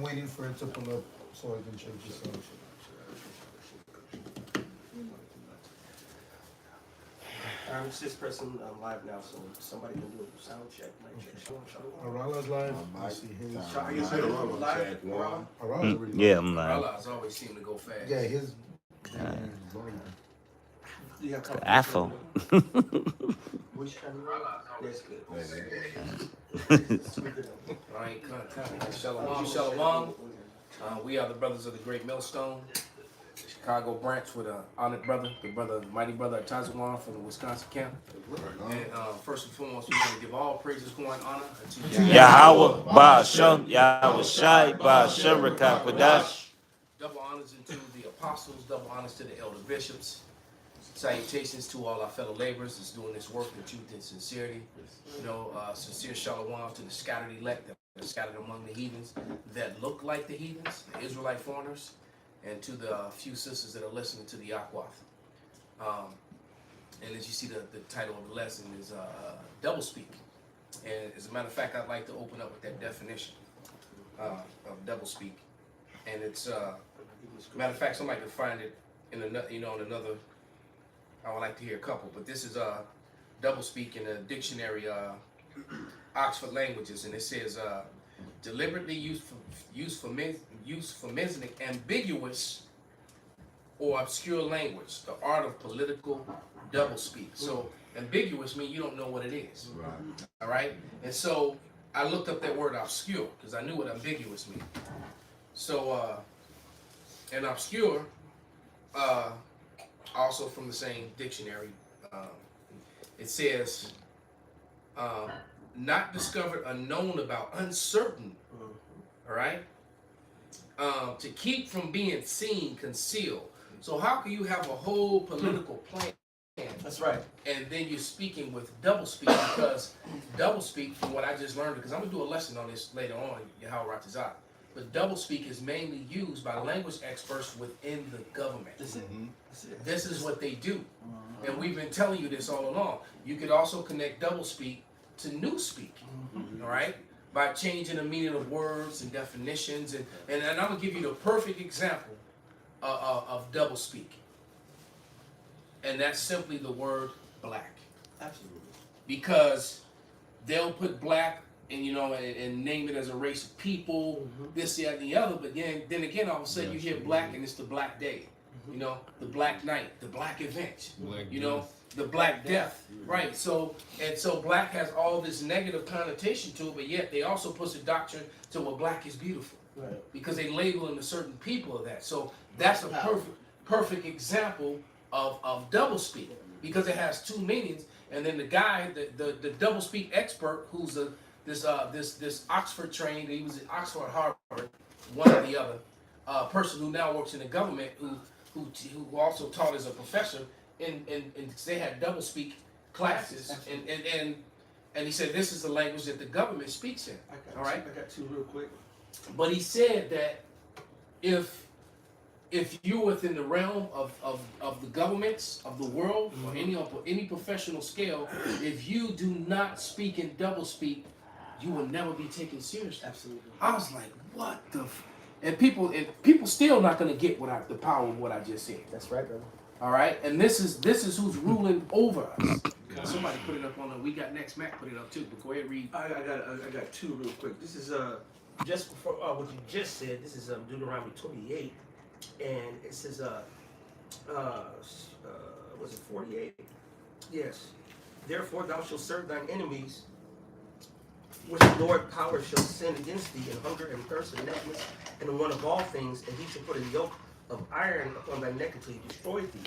waiting for it to pull up so I can check this out. I'm just pressing live now, so somebody can do a sound check. Arala's live. I see his. Are you live? Arala's already Yeah, live. I'm live. Arala's always seem to go fast. Yeah, his. iPhone. Which camera? That's good. All right, Shalom. We are the brothers of the Great Millstone, Chicago branch with an honored brother, mighty brother Tazawan from the Wisconsin camp. And first and foremost, we want to give all praises, glory, and honor to Yahweh, Ba'ashem, Yahweh Shai, Ba'ashem, Rekakwadash. double honors into the apostles, double honors to the elder bishops. Salutations to all our fellow laborers that's doing this work with truth and sincerity. You know, sincere shalom to the scattered elect that are scattered among the heathens that look like the heathens, the Israelite foreigners, and to the few sisters that are listening to the Akwath. And as you see, the title of the lesson is double speak. And as a matter of fact, I'd like to open up with that definition of double speak. And it's, matter of fact, somebody can find it in another, in another. I would like to hear a couple, but this is double speak in a dictionary, Oxford Languages, and it says deliberately used for ambiguous or obscure language, the art of political double speak. So ambiguous means you don't know what it is. Right. All right, and so I looked up that word obscure because I knew what ambiguous means. So and obscure. Also from the same dictionary, it says, not discovered, unknown about, uncertain, all right? To keep from being seen, concealed. So how can you have a whole political plan? That's right. And then you're speaking with double speak, because double speak, from what I just learned, because I'm going to do a lesson on this later on, Yahweh Ratazah. But double speak is mainly used by language experts within the government. This is what they do. And we've been telling you this all along. You could also connect double speak to new speak, all right? By changing the meaning of words and definitions. And I'm going to give you the perfect example of double speak. And that's simply the word black. Absolutely. Because they'll put black and and name it as a race of people, this, that, and the other. But then again, all of a sudden you hear black and it's the black day, the black night, the black event, the black death, right? So black has all this negative connotation to it, but yet they also push a doctrine to what black is beautiful, right? Because they label in a certain people of that. So that's a perfect example of double speak, because it has two meanings. And then the guy, the double speak expert, who's this Oxford trained, he was at Oxford, Harvard, one or the other, person who now works in the government, who also taught as a professor, and they had double speak classes, and he said this is the language that the government speaks in. All right, I got two real quick. But he said that if you're within the realm of the governments of the world, or any professional scale, if you do not speak in double speak, you will never be taken seriously. Absolutely. I was like, what the? And people still not going to get the power of what I just said. That's right, brother. All right, and this is who's ruling over us. Somebody put it up on the. We got next. Mac put it up too. But go ahead, read. I got two real quick. This is just before what you just said. This is Deuteronomy 28, and it says was it 48? Yes. Therefore thou shalt serve thine enemies, which the Lord power shall send against thee, in hunger and thirst and nakedness, and in want of all things, and he shall put a yoke of iron upon thy neck until he destroy thee.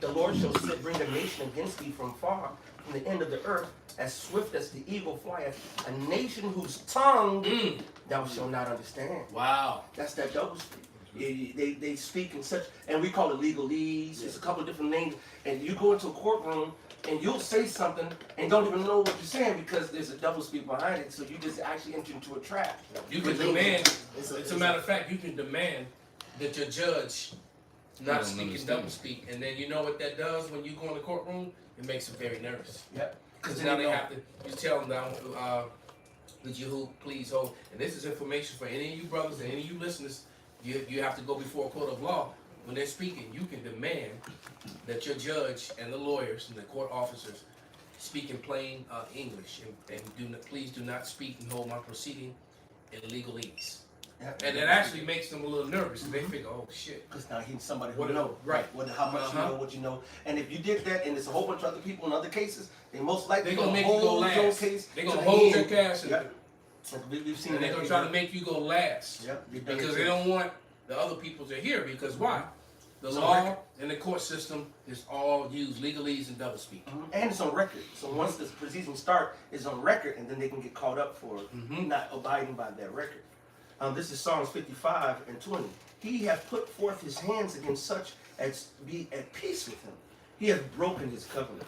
The Lord shall bring a nation against thee from far, from the end of the earth, as swift as the eagle flieth, a nation whose tongue thou shalt not understand. Wow. That's that double speak. They speak in such, and we call it legalese. It's a couple of different names. And you go into a courtroom, and you'll say something and don't even know what you're saying because there's a double speak behind it. So you just actually enter into a trap. You can demand, as a matter of fact, you can demand that your judge not speak in double speak. And then you know what that does when you go in the courtroom? It makes them very nervous. Yep. Because now they have to, you tell them, Would you please hold? And this is information for any of you brothers and any of you listeners. You have to go before a court of law. When they're speaking, you can demand that your judge and the lawyers and the court officers speak in plain English, and please do not speak and hold my proceeding in legalese. And it actually makes them a little nervous. They think, oh shit. Because now he's somebody who What knows. right. How much you know, what you know. And if you did that, and there's a whole bunch of other people in other cases, they most likely They're gonna make you go hold your last. case. They're gonna hold your cash. Yep. We've seen And they're gonna try to make you go last. Yep. Because they don't want the other people to hear. Because why? The law and the court system is all used legalese and doublespeak. And it's on record. So once the proceedings start, it's on record, and then they can get caught up for not abiding by that record. This is Psalms 55:20. He hath put forth his hands against such as be at peace with him. He hath broken his covenant.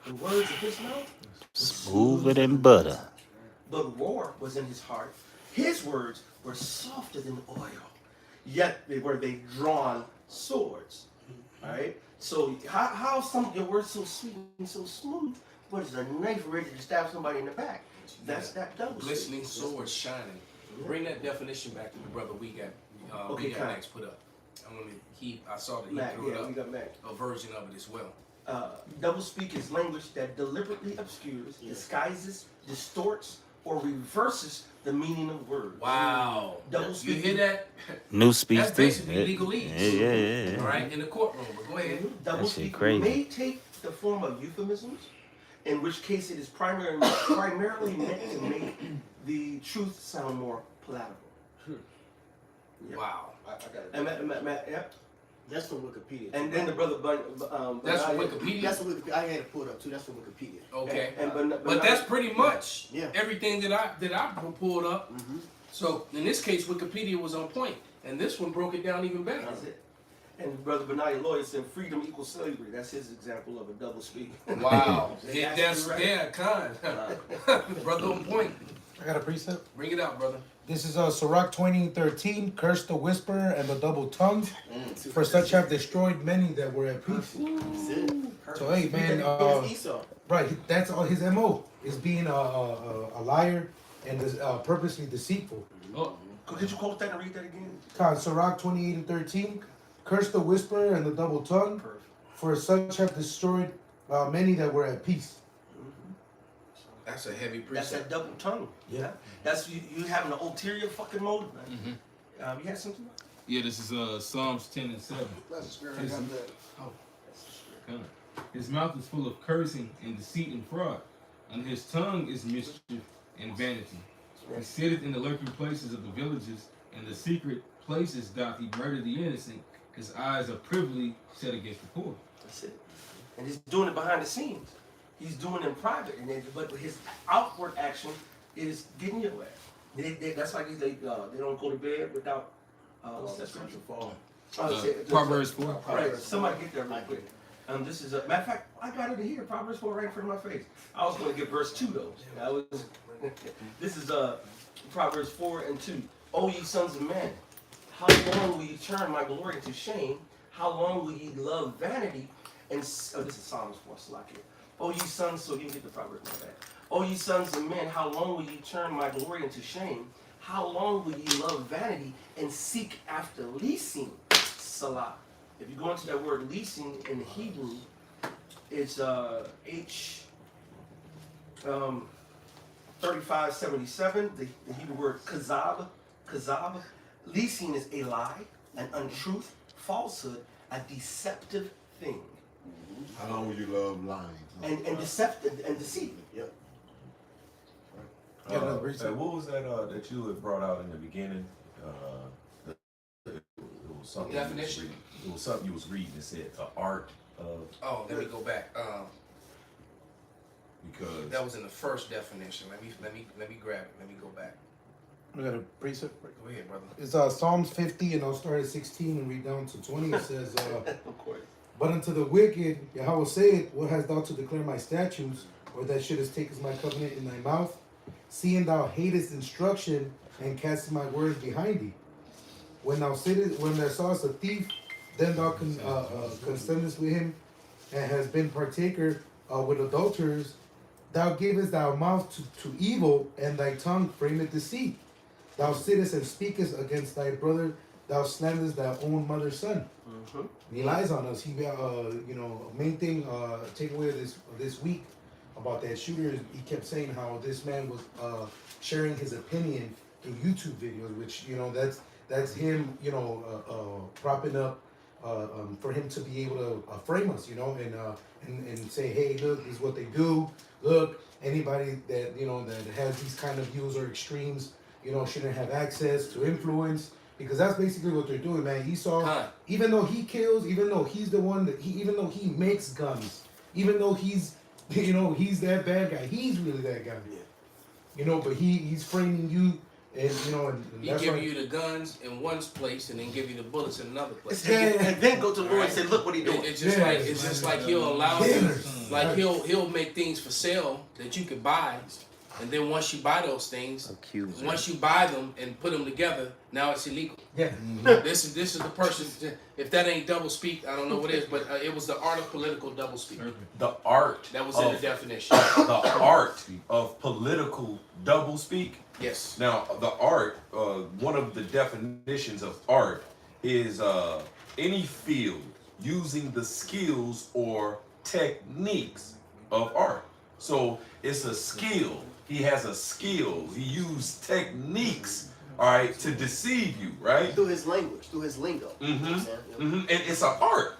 The words of his mouth Smoother than butter. but war was in his heart. His words were softer than oil, yet they drawn swords. All right. So how some of your words so sweet and so smooth, but it's a knife ready to stab somebody in the back. That's that double. Glistening sword shining. Bring that definition back to the brother we got Max put up. I saw that he Mac, threw it yeah, up. we got Mac. A version of it as well. Double speak is language that deliberately obscures, disguises, distorts, or reverses the meaning of words. Wow. Double You speak. hear that? New speech That's too. basically legalese. Yeah. All right, in the courtroom. But go ahead. Double That shit speak crazy. may take the form of euphemisms, in which case it is primarily meant to make the truth sound more palatable. Yep. Wow. I got it. And yep. That's from Wikipedia. And then the brother That's from Wikipedia? That's from Wikipedia. I had it pulled up too. That's from Wikipedia. Okay. But that's pretty much Yeah. everything that I pulled up. So in this case, Wikipedia was on point, and this one broke it down even better. That's it. And Brother Benaiah Lloyd said freedom equals slavery. That's his example of a double speak. Wow. Yeah, That's right. yeah, kind. Brother on point. I got a precept. Bring it out, brother. This is Sirach 20:13. Curse the whisperer and the double tongue, for such have destroyed many that were at peace. That's it. So hey man, It's Esau. right, that's all his MO is being a liar and purposely deceitful. Could you quote that and read that again? Sirach 28:13. Curse the whisperer and the double tongue, for such have destroyed many that were at peace. That's a heavy That's precept. that double tongue. Yeah. That's you having an ulterior fucking motive, man. You had something? Yeah, this is Psalms 10:7. That's scary. His, his mouth is full of cursing and deceit and fraud, and his tongue is mischief and vanity. He sitteth in the lurking places of the villages, and the secret places doth he murder the innocent. His eyes are privily set against the poor. That's it. And he's doing it behind the scenes. He's doing it in private, but his outward action is getting your ass. That's why they don't go to bed without. What's that scripture? Proverbs 4. Right. Somebody get that real quick. This is a matter of fact. I got it here. Proverbs 4 right in front of my face. I was going to get verse 2 though. This is Proverbs 4:2. O ye sons of men, how long will ye turn my glory into shame? How long will ye love vanity? And this is Psalms 4. Slack. O ye sons, so you can get the Proverbs like that. O ye sons of men, how long will ye turn my glory into shame? How long will ye love vanity and seek after leasing? Salah. If you go into that word leasing in Hebrew, it's H 3577. The Hebrew word kazab. Kazab. Leasing is a lie, an untruth, falsehood, a deceptive thing. How long will you love lying? And deceptive and deceit. Yep. What was that that you had brought out in the beginning? It was something. Definition? It was something you was reading. It said the art of. Oh, let me go back. Because That was in the first definition. Let me grab it. Let me go back. I got a precept. Go ahead, brother. It's Psalms 50, and I'll start at 16 and read down to 20. It says, Of course. but unto the wicked, Yahweh saith, what hast thou to declare my statutes, or that shouldest take my covenant in thy mouth? Seeing thou hatest instruction, and castest my words behind thee. When thou sawest a thief, then thou contendest with him, and hast been partaker with adulterers, Thou gavest thy mouth to evil, and thy tongue frameth deceit. Thou sittest and speakest against thy brother. Thou slanderest thy own mother's son. Mm-hmm. He lies on us. He, main thing, takeaway of this week about that shooter. He kept saying how this man was sharing his opinion through YouTube videos, which that's him, propping up for him to be able to frame us, and say, hey, look, this is what they do. Look, anybody that that has these kind of views or extremes, shouldn't have access to influence, because that's basically what they're doing, man. Esau, even though he kills, even though he's the one that even though he makes guns, even though he's he's that bad guy, he's really that guy. Yeah. But he's framing you, and and He that's give why, you the guns in one place and then give you the bullets in another place. And then go to the Lord and say, look what he doing. It's just like he'll allow you, like he'll make things for sale that you can buy, and then once you buy those things, once you buy them and put them together, now it's illegal. yeah. This is the person. If that ain't double speak, I don't know what it is, but it was the art of political double speak. The art. That was in the of definition. The art of political double speak. Yes. Now, the art, one of the definitions of art is any field using the skills or techniques of art. So it's a skill. He has a skill. He used techniques, all right, to deceive you, right? Through his language, through his lingo. And it's an art.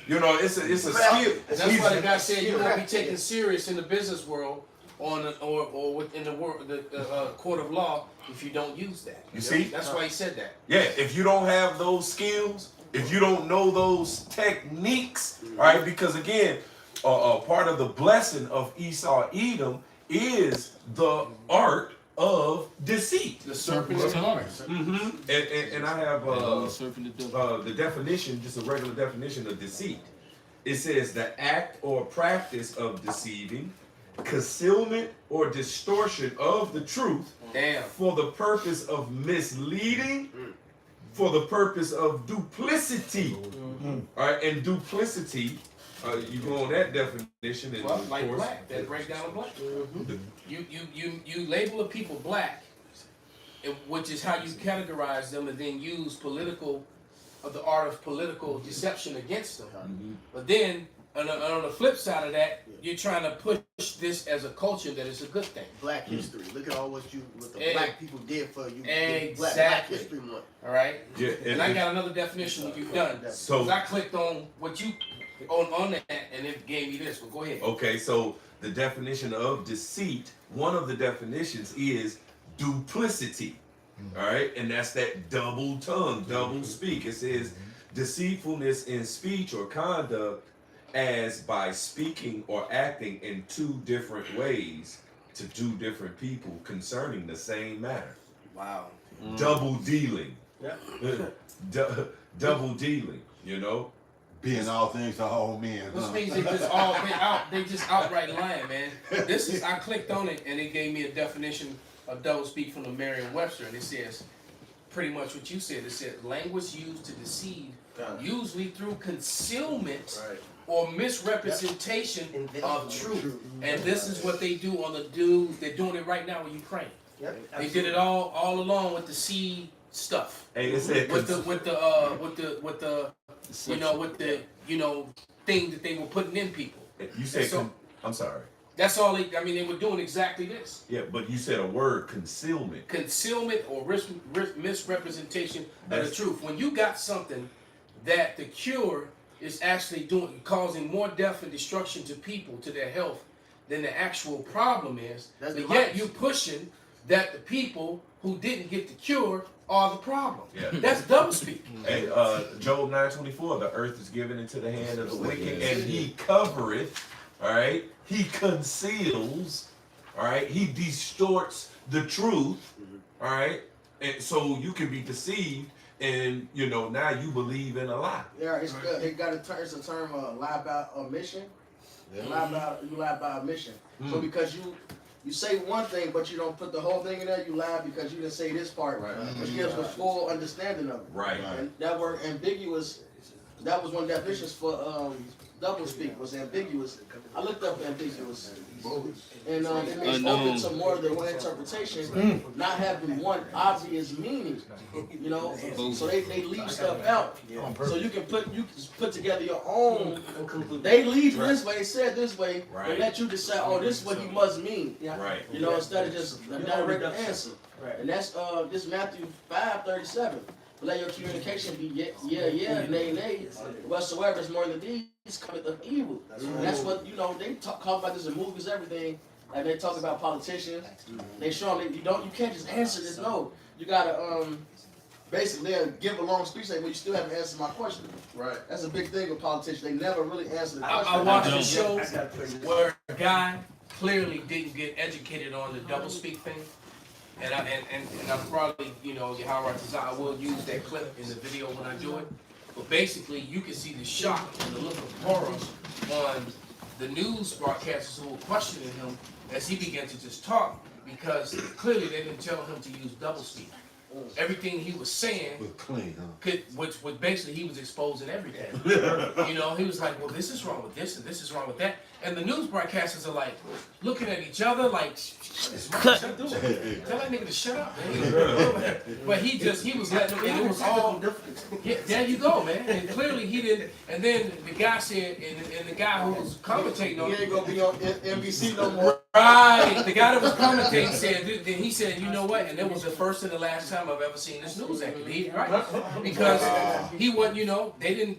It's a skill. That's why the guy said you won't be taken serious in the business world or within the court of law if you don't use that. You see? That's why he said that. Yeah, if you don't have those skills, if you don't know those techniques, all right, because again, part of the blessing of Esau Edom is the art of deceit. The serpent's tongue. And I have serpent the devil. the definition, just a regular definition of deceit. It says the act or practice of deceiving, concealment or distortion of the truth for the purpose of misleading, for the purpose of duplicity. All right, and duplicity, you go on that definition, and Well, of like course, black, that breakdown of black. You label a people black, which is how you categorize them, and then use the art of political deception against them. But then on the flip side of that, you're trying to push this as a culture that is a good thing. Black history. Look at all what the black people did for you. Exactly. Black History Month. All right. Yeah, And I got another definition when you've done. So- 'Cause I clicked on what you on that, and it gave me this. Well, go ahead. okay, so the definition of deceit, one of the definitions is duplicity. All right, and that's that double tongue, double speak. It says deceitfulness in speech or conduct, as by speaking or acting in two different ways to two different people concerning the same matter. Wow. Double dealing. Yeah. Double dealing, Being all things to all men. Which means they just outright lying, man. I clicked on it and it gave me a definition of double speak from the Merriam-Webster, and it says pretty much what you said. It said language used to deceive, usually through concealment or misrepresentation of truth. And this is what they do they're doing it right now in Ukraine. Yep. They did it all along with the seed stuff. Hey, it said With the thing that they were putting in people. you said So- I'm sorry. That's all they were doing exactly this. Yeah, but you said a word, concealment. Concealment or misrepresentation of the truth. When you got something that the cure is actually causing more death and destruction to people, to their health, than the actual problem is, That's but the yet virus. you're pushing that the people who didn't get the cure are the problem. Yeah. That's double speak. And Job 9:24, the earth is given into the hand of the wicked, and he covereth, all right? He conceals, all right? He distorts the truth, all right? And so you can be deceived, and now you believe in a lie. Yeah, it's a term lie by omission. You lie by omission. So because you say one thing, but you don't put the whole thing in there, you lie because you didn't say this part, which gives the full understanding of it. Right. And that word ambiguous, that was one definition for double speak was ambiguous. I looked up ambiguous, and it means open to more than one interpretation, not having one obvious meaning. You know, so they leave stuff out, so you can put together your own. They leave this way, they said this way, Right. and let you decide. Oh, this is what he must mean. Right. You know, instead of just a direct answer. And that's this Matthew 5:37. Let your communication be yeah, nay, nay. Whatsoever is more than these cometh of evil. And that's what, you know, they talk about this in movies, everything. Like they talk about politicians. They show them you can't just answer this. No, you gotta basically they'll give a long speech saying, well, you still haven't answered my question. Right. That's a big thing with politicians. They never really answer the question. I watched a show where a guy clearly didn't get educated on the double speak thing. And I'm probably, you know, I will use that clip in the video when I do it. But basically, you can see the shock and the look of horror on the news broadcasters who were questioning him as he began to just talk, because clearly they didn't tell him to use double speak. Everything he was saying, Was clean, huh? which basically he was exposing everything. You know, he was like, well, this is wrong with this and this is wrong with that. And the news broadcasters are like looking at each other like, shut up, tell that nigga to shut up, man. But he was letting them, and it was all, yeah, there you go, man. And clearly he didn't, and then the guy said, and the guy who was commentating on He ain't gonna be on NBC no more. right, the guy that was commentating said, then he said, you know what, and it was the first and the last time I've ever seen this news anchor. He right, because he wasn't, you know, they didn't,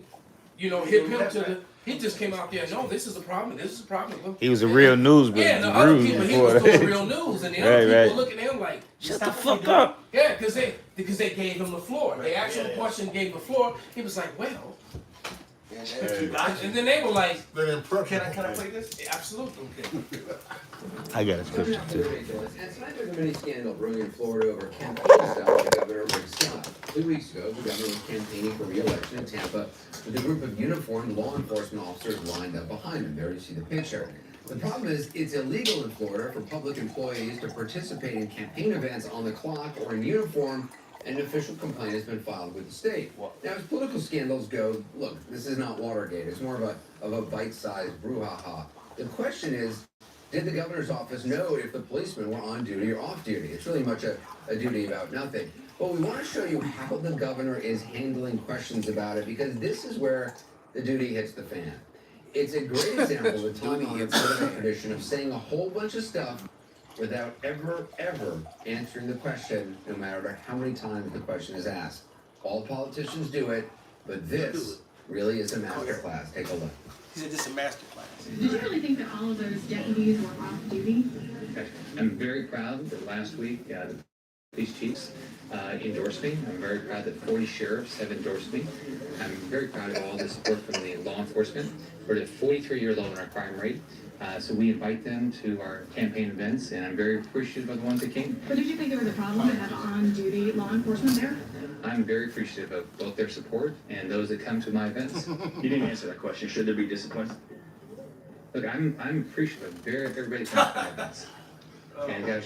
you know, hip him to the. He just came out there. No, this is a problem. This is a problem. He was a real news, but yeah, the other people, he was doing real news, and the other people looking at him like, shut the fuck up. Yeah, because they gave him the floor. They asked him a question, gave the floor. He was like, well. And then they were like, Can I play this? Absolutely. I got a scripture too. And tonight there's a mini scandal brewing in Florida over campaign stuff with Governor Rick Scott. 2 weeks ago, the governor was campaigning for re-election in Tampa with a group of uniformed law enforcement officers lined up behind him. There you see the picture. The problem is, it's illegal in Florida for public employees to participate in campaign events on the clock or in uniform, and an official complaint has been filed with the state. Now, as political scandals go, look, this is not Watergate. It's more of a bite-sized brouhaha. The question is, did the governor's office know if the policemen were on duty or off duty? It's really much a duty about nothing. But we want to show you how the governor is handling questions about it, because this is where the duty hits the fan. It's a great example of the time-honored political tradition of saying a whole bunch of stuff without ever answering the question, no matter how many times the question is asked. All politicians do it, but this really is a master class. Take a look. He said this is a master class. Did you really think that all of those deputies were off duty? I'm very proud that last week the police chiefs endorsed me. I'm very proud that 40 sheriffs have endorsed me. I'm very proud of all the support from the law enforcement. We're at a 43-year low in our crime rate. So we invite them to our campaign events, and I'm very appreciative of the ones that came. But did you think there was a problem to have on-duty law enforcement there? I'm very appreciative of both their support and those that come to my events. You didn't answer that question. Should there be discipline? Look, I'm appreciative of everybody that comes to my events. And gosh,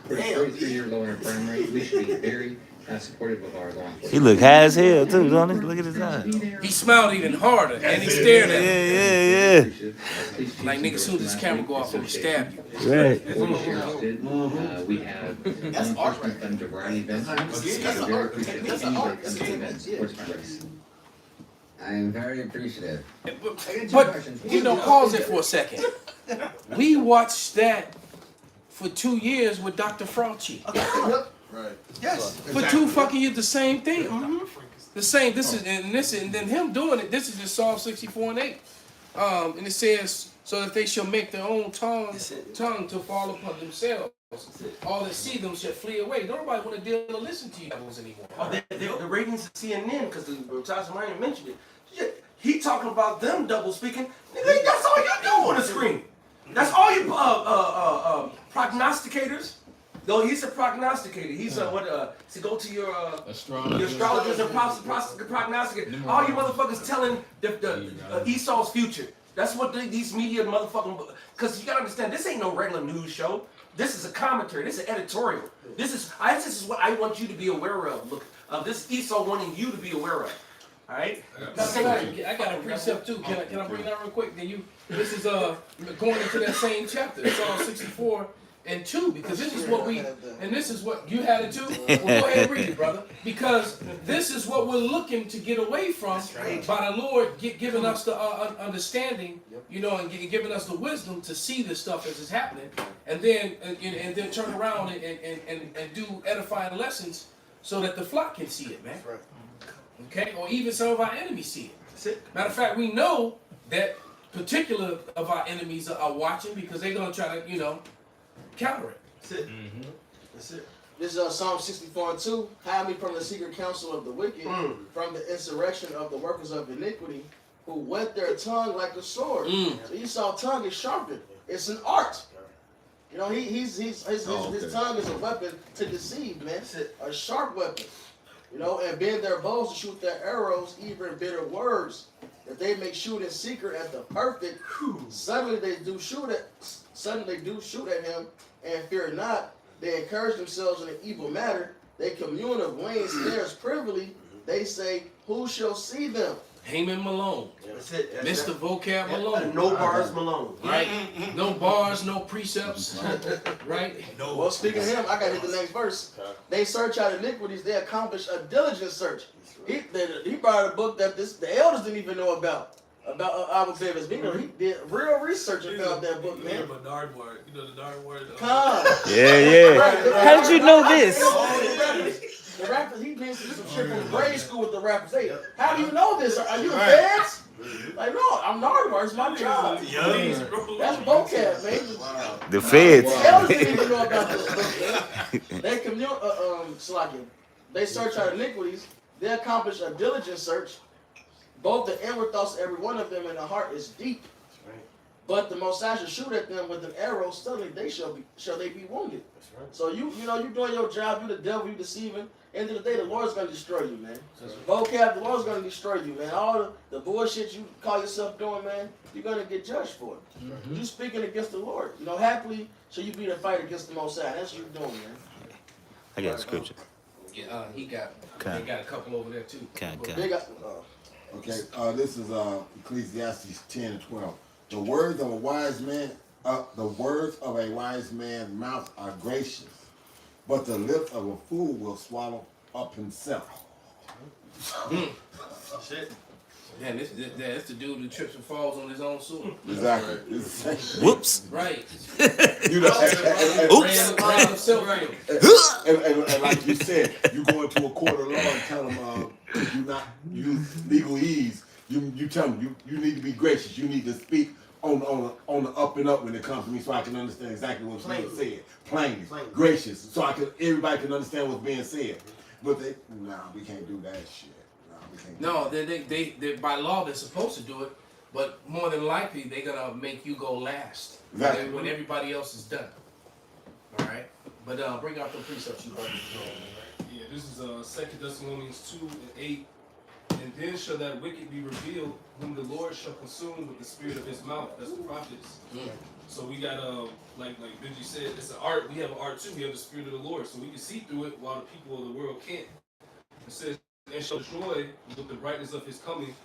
we're at a 43-year low in our crime rate. We should be very supportive of our law enforcement. He look high as hell too, don't he? Look at his eyes. He smiled even harder, and he stared at him. Yeah. Like, nigga, soon as this camera go off, I'm gonna stab you. Right. We have law enforcement come to variety events. We're very appreciative of anybody that comes to events. Supports my race. I am very appreciative. But, you know, pause it for a second. We watched that for 2 years with Dr. Fauci. Right. Yes. For 2 fucking years, the same thing. The same. This is and then him doing it. This is just Psalm 64:8, and it says, "So that they shall make their own tongue to fall upon themselves. All that see them shall flee away." Nobody want to deal or listen to you anymore. Oh, the ratings of CNN, because the Tasha Ryan mentioned it. He talking about them double speaking. Nigga, that's all you do on the screen. That's all you prognosticators. No, he's a prognosticator. He's to go to your astrologers and prognosticators. All you motherfuckers telling the Esau's future. That's what these media motherfucking. Because you gotta understand, this ain't no regular news show. This is a commentary. This is an editorial. This is what I want you to be aware of. Look, this Esau wanting you to be aware of. All right. I got a precept too. Can I bring that real quick? This is going into that same chapter. It's Psalm 64:2, because this is what this is what you had it too. Well, go ahead and read it, brother, because this is what we're looking to get away from by the Lord giving us the understanding, and giving us the wisdom to see this stuff as it's happening, and then turn around and do edifying lessons so that the flock can see it, man. Okay, or even some of our enemies see it. Matter of fact, we know that particular of our enemies are watching, because they're gonna try to, counter it. That's it. That's it. This is Psalm 64:2. Hide me from the secret counsel of the wicked, from the insurrection of the workers of iniquity, who whet their tongue like a sword. So Esau's tongue is sharpened. It's an art. His tongue is a weapon to deceive, man. A sharp weapon. And bend their bows to shoot their arrows, even bitter words, that they may shoot in secret at the perfect. Suddenly they do shoot at him, and fear not. They encourage themselves in an evil matter. They commune of vain snares privily. They say, who shall see them? Heyman Malone. That's it. Mr. Vocab Malone. No bars Malone. Right? No bars, no precepts. Right? No. Well, speaking of him, I got to hit the next verse. They search out iniquities. They accomplish a diligent search. He brought a book that the elders didn't even know about Abba Bevis. He did real research and found that book, man. The darn word. The darn word. Yeah. How did you know this? The rappers, he been through some shit from grade school with the rappers. Hey, how do you know this? Are you fans? Like, no, I'm Nardwar. It's my job. That's vocab, man. Wow. The feds. The elders didn't even know about this book, man. They search out iniquities. They accomplish a diligent search. Both the inward thoughts of every one of them in the heart is deep. But the Most High shall shoot at them with an arrow. Suddenly they shall they be wounded. So you doing your job. You the devil. You deceiving. End of the day, the Lord's gonna destroy you, man. Vocab, the Lord's gonna destroy you, man. All the bullshit you call yourself doing, man, you're gonna get judged for it. You speaking against the Lord. Happily shall you be the fight against the Most High. That's what you're doing, man. I got a scripture. Yeah, he got a couple over there too. Okay, this is Ecclesiastes 10:12. The words of a wise man's mouth are gracious, but the lips of a fool will swallow up himself. Shit. Man, that's the dude who trips and falls on his own sword. Exactly. Whoops. Right. Oops. And like you said, you go into a court of law and tell them you not use legalese. You tell them you need to be gracious. You need to speak on the up and up when it comes to me, so I can understand exactly what's being said. Plainly, gracious, so everybody can understand what's being said. But we can't do that shit. No, they by law they're supposed to do it, but more than likely they're gonna make you go last when everybody else is done. All right, but bring out the precepts you brought. Yeah, this is 2 Thessalonians 2:8. And then shall that wicked be revealed, whom the Lord shall consume with the spirit of his mouth. That's the prophets. So we got like Benji said, it's an art. We have an art too. We have the spirit of the Lord, so we can see through it while the people of the world can't. It says, and shall destroy with the brightness of his coming,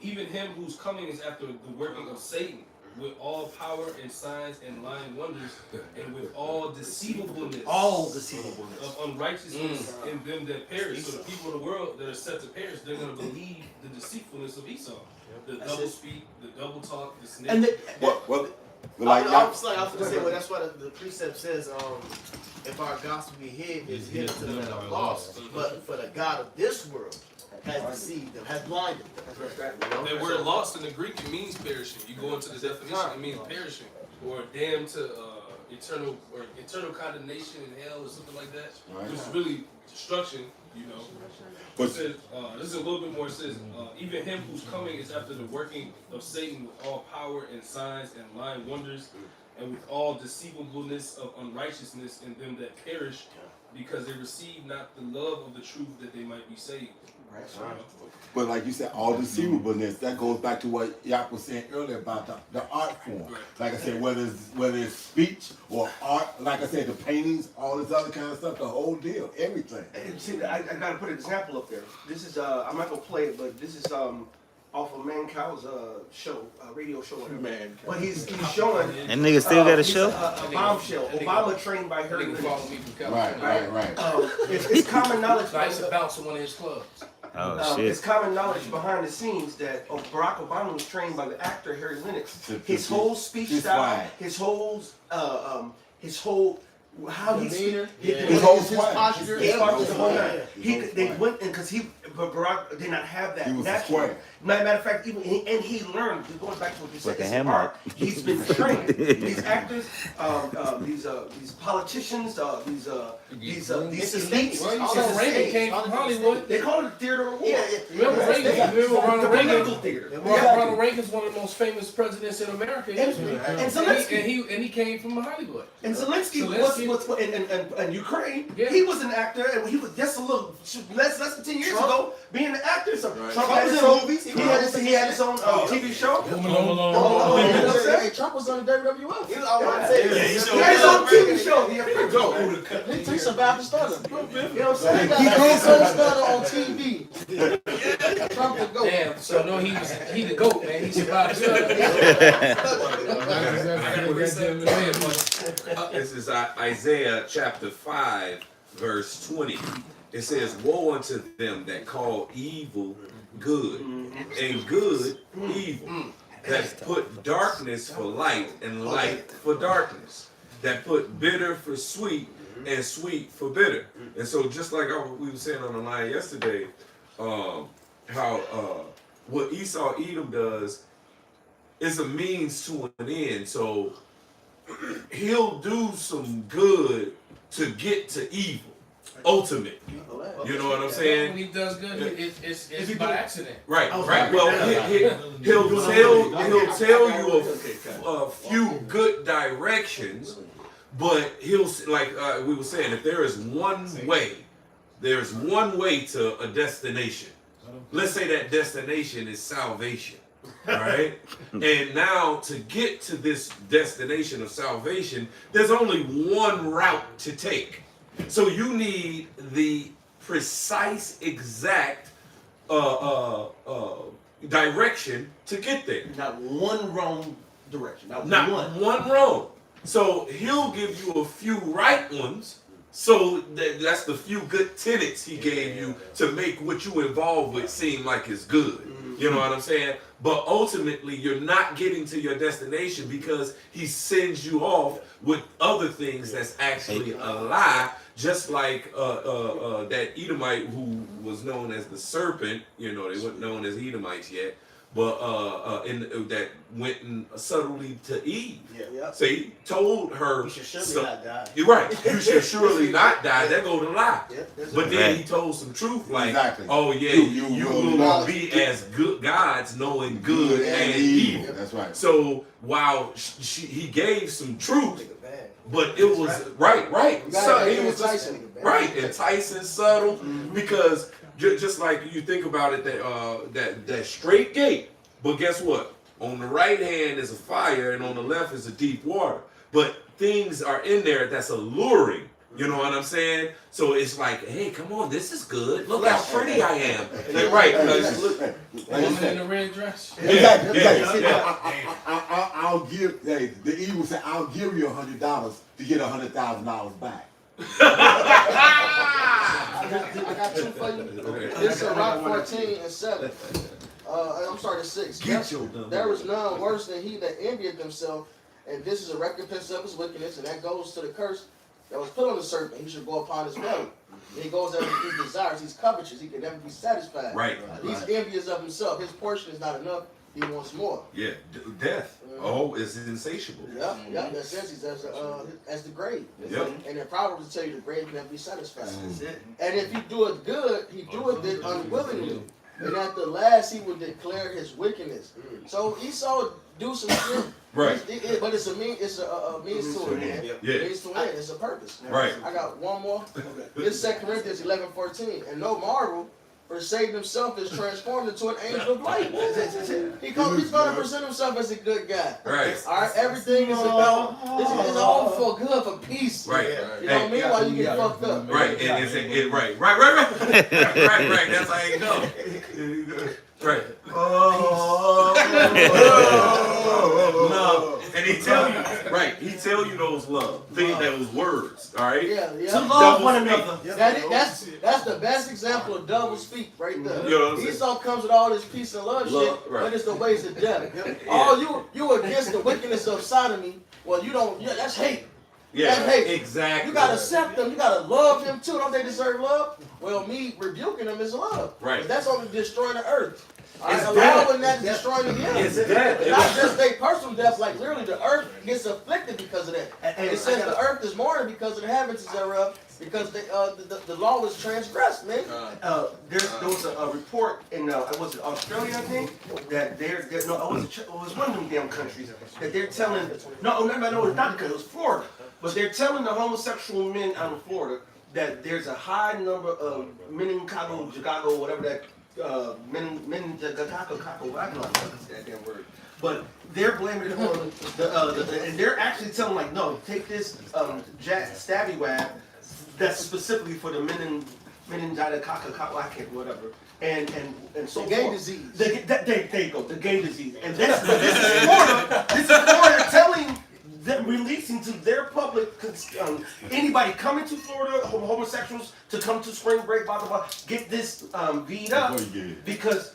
even him whose coming is after the working of Satan, with all power and signs and lying wonders, and with all deceivableness of unrighteousness in them that perish. So the people of the world that are set to perish, they're going to believe the deceitfulness of Esau, the double speak, the double talk, the snake. And I was going to say, well, that's why the precept says, if our gospel be hid, it's hidden to them that are lost. But for the God of this world has deceived them, has blinded them. That word lost in the Greek, it means perishing. You go into the definition, it means perishing, or damned to eternal condemnation in hell, or something like that. Which is really destruction, But it says, this is a little bit more. It says, even him whose coming is after the working of Satan with all power and signs and lying wonders, and with all deceivableness of unrighteousness in them that perish, because they receive not the love of the truth that they might be saved. Right. But like you said, all deceivableness, that goes back to what Yak was saying earlier about the art form. Right. Like I said, whether it's speech or art, like I said, the paintings, all this other kind of stuff, the whole deal, everything. And see, I gotta put an example up there. This is I'm not gonna play it, but this is off of Man Cow's show, radio show. Whatever. Man, But he's showing. That nigga still got a he's show? A bombshell. Obama trained by Harry Nigga follow me from Right, California. right. It's common knowledge. I used to bounce in one of his clubs. Oh It's shit. common knowledge behind the scenes that Barack Obama was trained by the actor Harry Lennox. His whole speech style, his whole how he his posture, his posture, the whole yeah. nine. They went in because Barack did not have that. He was naturally. square. Matter of fact, he learned. Going back to what you said, Like a it's hammer. art. He's been trained. These actors, these politicians, these elites. Also, Reagan came from Hollywood. They call it the theater of war. Yeah. Remember Reagan? Remember Ronald The Reagan? political theater. Ronald Reagan's one of the most famous presidents in America. And Zelensky. And he came from Hollywood. And Zelensky was in Ukraine. Yeah. He was an actor, and he was just a little less than 10 years ago being an actor. So Right. Trump Trump had was his in own movies. He had his own TV show. Hey, Trump was on the WWF. I want to say, He had his own TV show. He had to go. He survived the stutter. You know what I'm saying? He goes on stutter on TV. Trump the GOAT. Damn, so no, he the GOAT, man. He survived. This is Isaiah chapter 5, verse 20. It says, "Woe unto them that call evil good, and good evil, that put darkness for light, and light for darkness, that put bitter for sweet, and sweet for bitter." And so just like we were saying on the line yesterday, how what Esau Edom does is a means to an end. So he'll do some good to get to evil. Ultimate. You know what I'm saying? When he does good, it's by accident. Right, right. Well, he'll tell you a few good directions, but he'll, like we were saying, if there is one way, there's one way to a destination. Let's say that destination is salvation. All right. And now to get to this destination of salvation, there's only one route to take. So you need the precise, exact direction to get there. Not one wrong direction. Not one wrong. So he'll give you a few right ones. So that's the few good tenets he gave you to make what you involved with seem like it's good. You know what I'm saying? But ultimately, you're not getting to your destination because he sends you off with other things that's actually a lie. Just like that Edomite who was known as the serpent. You know, they weren't known as Edomites yet. But that went in subtly to Eve. Yeah. So he told her, You should surely not die. You're right. You should surely not die. That go to lie. Yeah, But then he told some truth, like, Exactly. oh yeah, you will be as good gods, knowing good and evil. That's right. So while he gave some truth, but it was right. So it was right, enticing, subtle, because just like you think about it, that straight gate. But guess what? On the right hand is a fire, and on the left is a deep water. But things are in there that's alluring. You know what I'm saying? So it's like, hey, come on, this is good. Look how pretty I am. Right? Woman in the red dress. Exactly. I'll give. Hey, the evil said, "I'll give you $100 to get $100,000 back." I got two for you. This is Rock 14:7. I'm sorry, 6. There is none worse than he that envieth himself, and this is a recompense of his wickedness, and that goes to the curse that was put on the serpent. He should go upon his belly. And he goes after his desires. He's covetous. He can never be satisfied. Right. He's envious of himself. His portion is not enough. He wants more. Yeah, death. Oh, it's insatiable. Yeah. That says he's as the grave. Yep. And in Proverbs tell you the grave can never be satisfied. That's it. And if he do it good, he doeth it unwillingly. And at the last he will declare his wickedness. So Esau do some shit Right. But it's a means to an end. Yeah. Means to an end. It's a purpose. Right. I got one more. This 2 Corinthians 11:14. And no marvel, for Satan himself is transformed into an angel of light. He's going to present himself as a good guy. Right. All right. Everything is about. This is all for good, for peace. Right. You know what I mean? Why you get fucked up? Right. And it's right. That's how you go. Right. No. And he tell you, right? He tell you those those words. All right. Yeah. To love one another. That's the best example of double speak right there. You know what I'm saying? Esau comes with all this peace and love shit, right. but it's the ways of death. Oh, you against the wickedness of sodomy. Well, you don't. Yeah, that's hate. Yeah, that's hate. exactly. You gotta accept them. You gotta love them too. Don't they deserve love? Well, me rebuking them is love. Right. That's only destroying the earth. It's Allowing that destroying the earth. It's death. Not just their personal death, like literally the earth gets afflicted because of that. It says the earth is mourning because of the habits thereof, because the law was transgressed, man. There was a report in was it Australia, I think, that it was one of them damn countries that they're telling it's not because it was Florida, but they're telling the homosexual men out of Florida that there's a high number of meningitis, whatever that. I don't know that damn word, but they're blaming it on and they're actually telling like, no, take this stabby wab that's specifically for the meningitis, whatever, and so the gay forth. disease. There you go, the gay disease, and this is Florida. This is Florida telling. Them releasing to their public, anybody coming to Florida, homosexuals, to come to spring break, blah, blah, blah, get this V'd up, because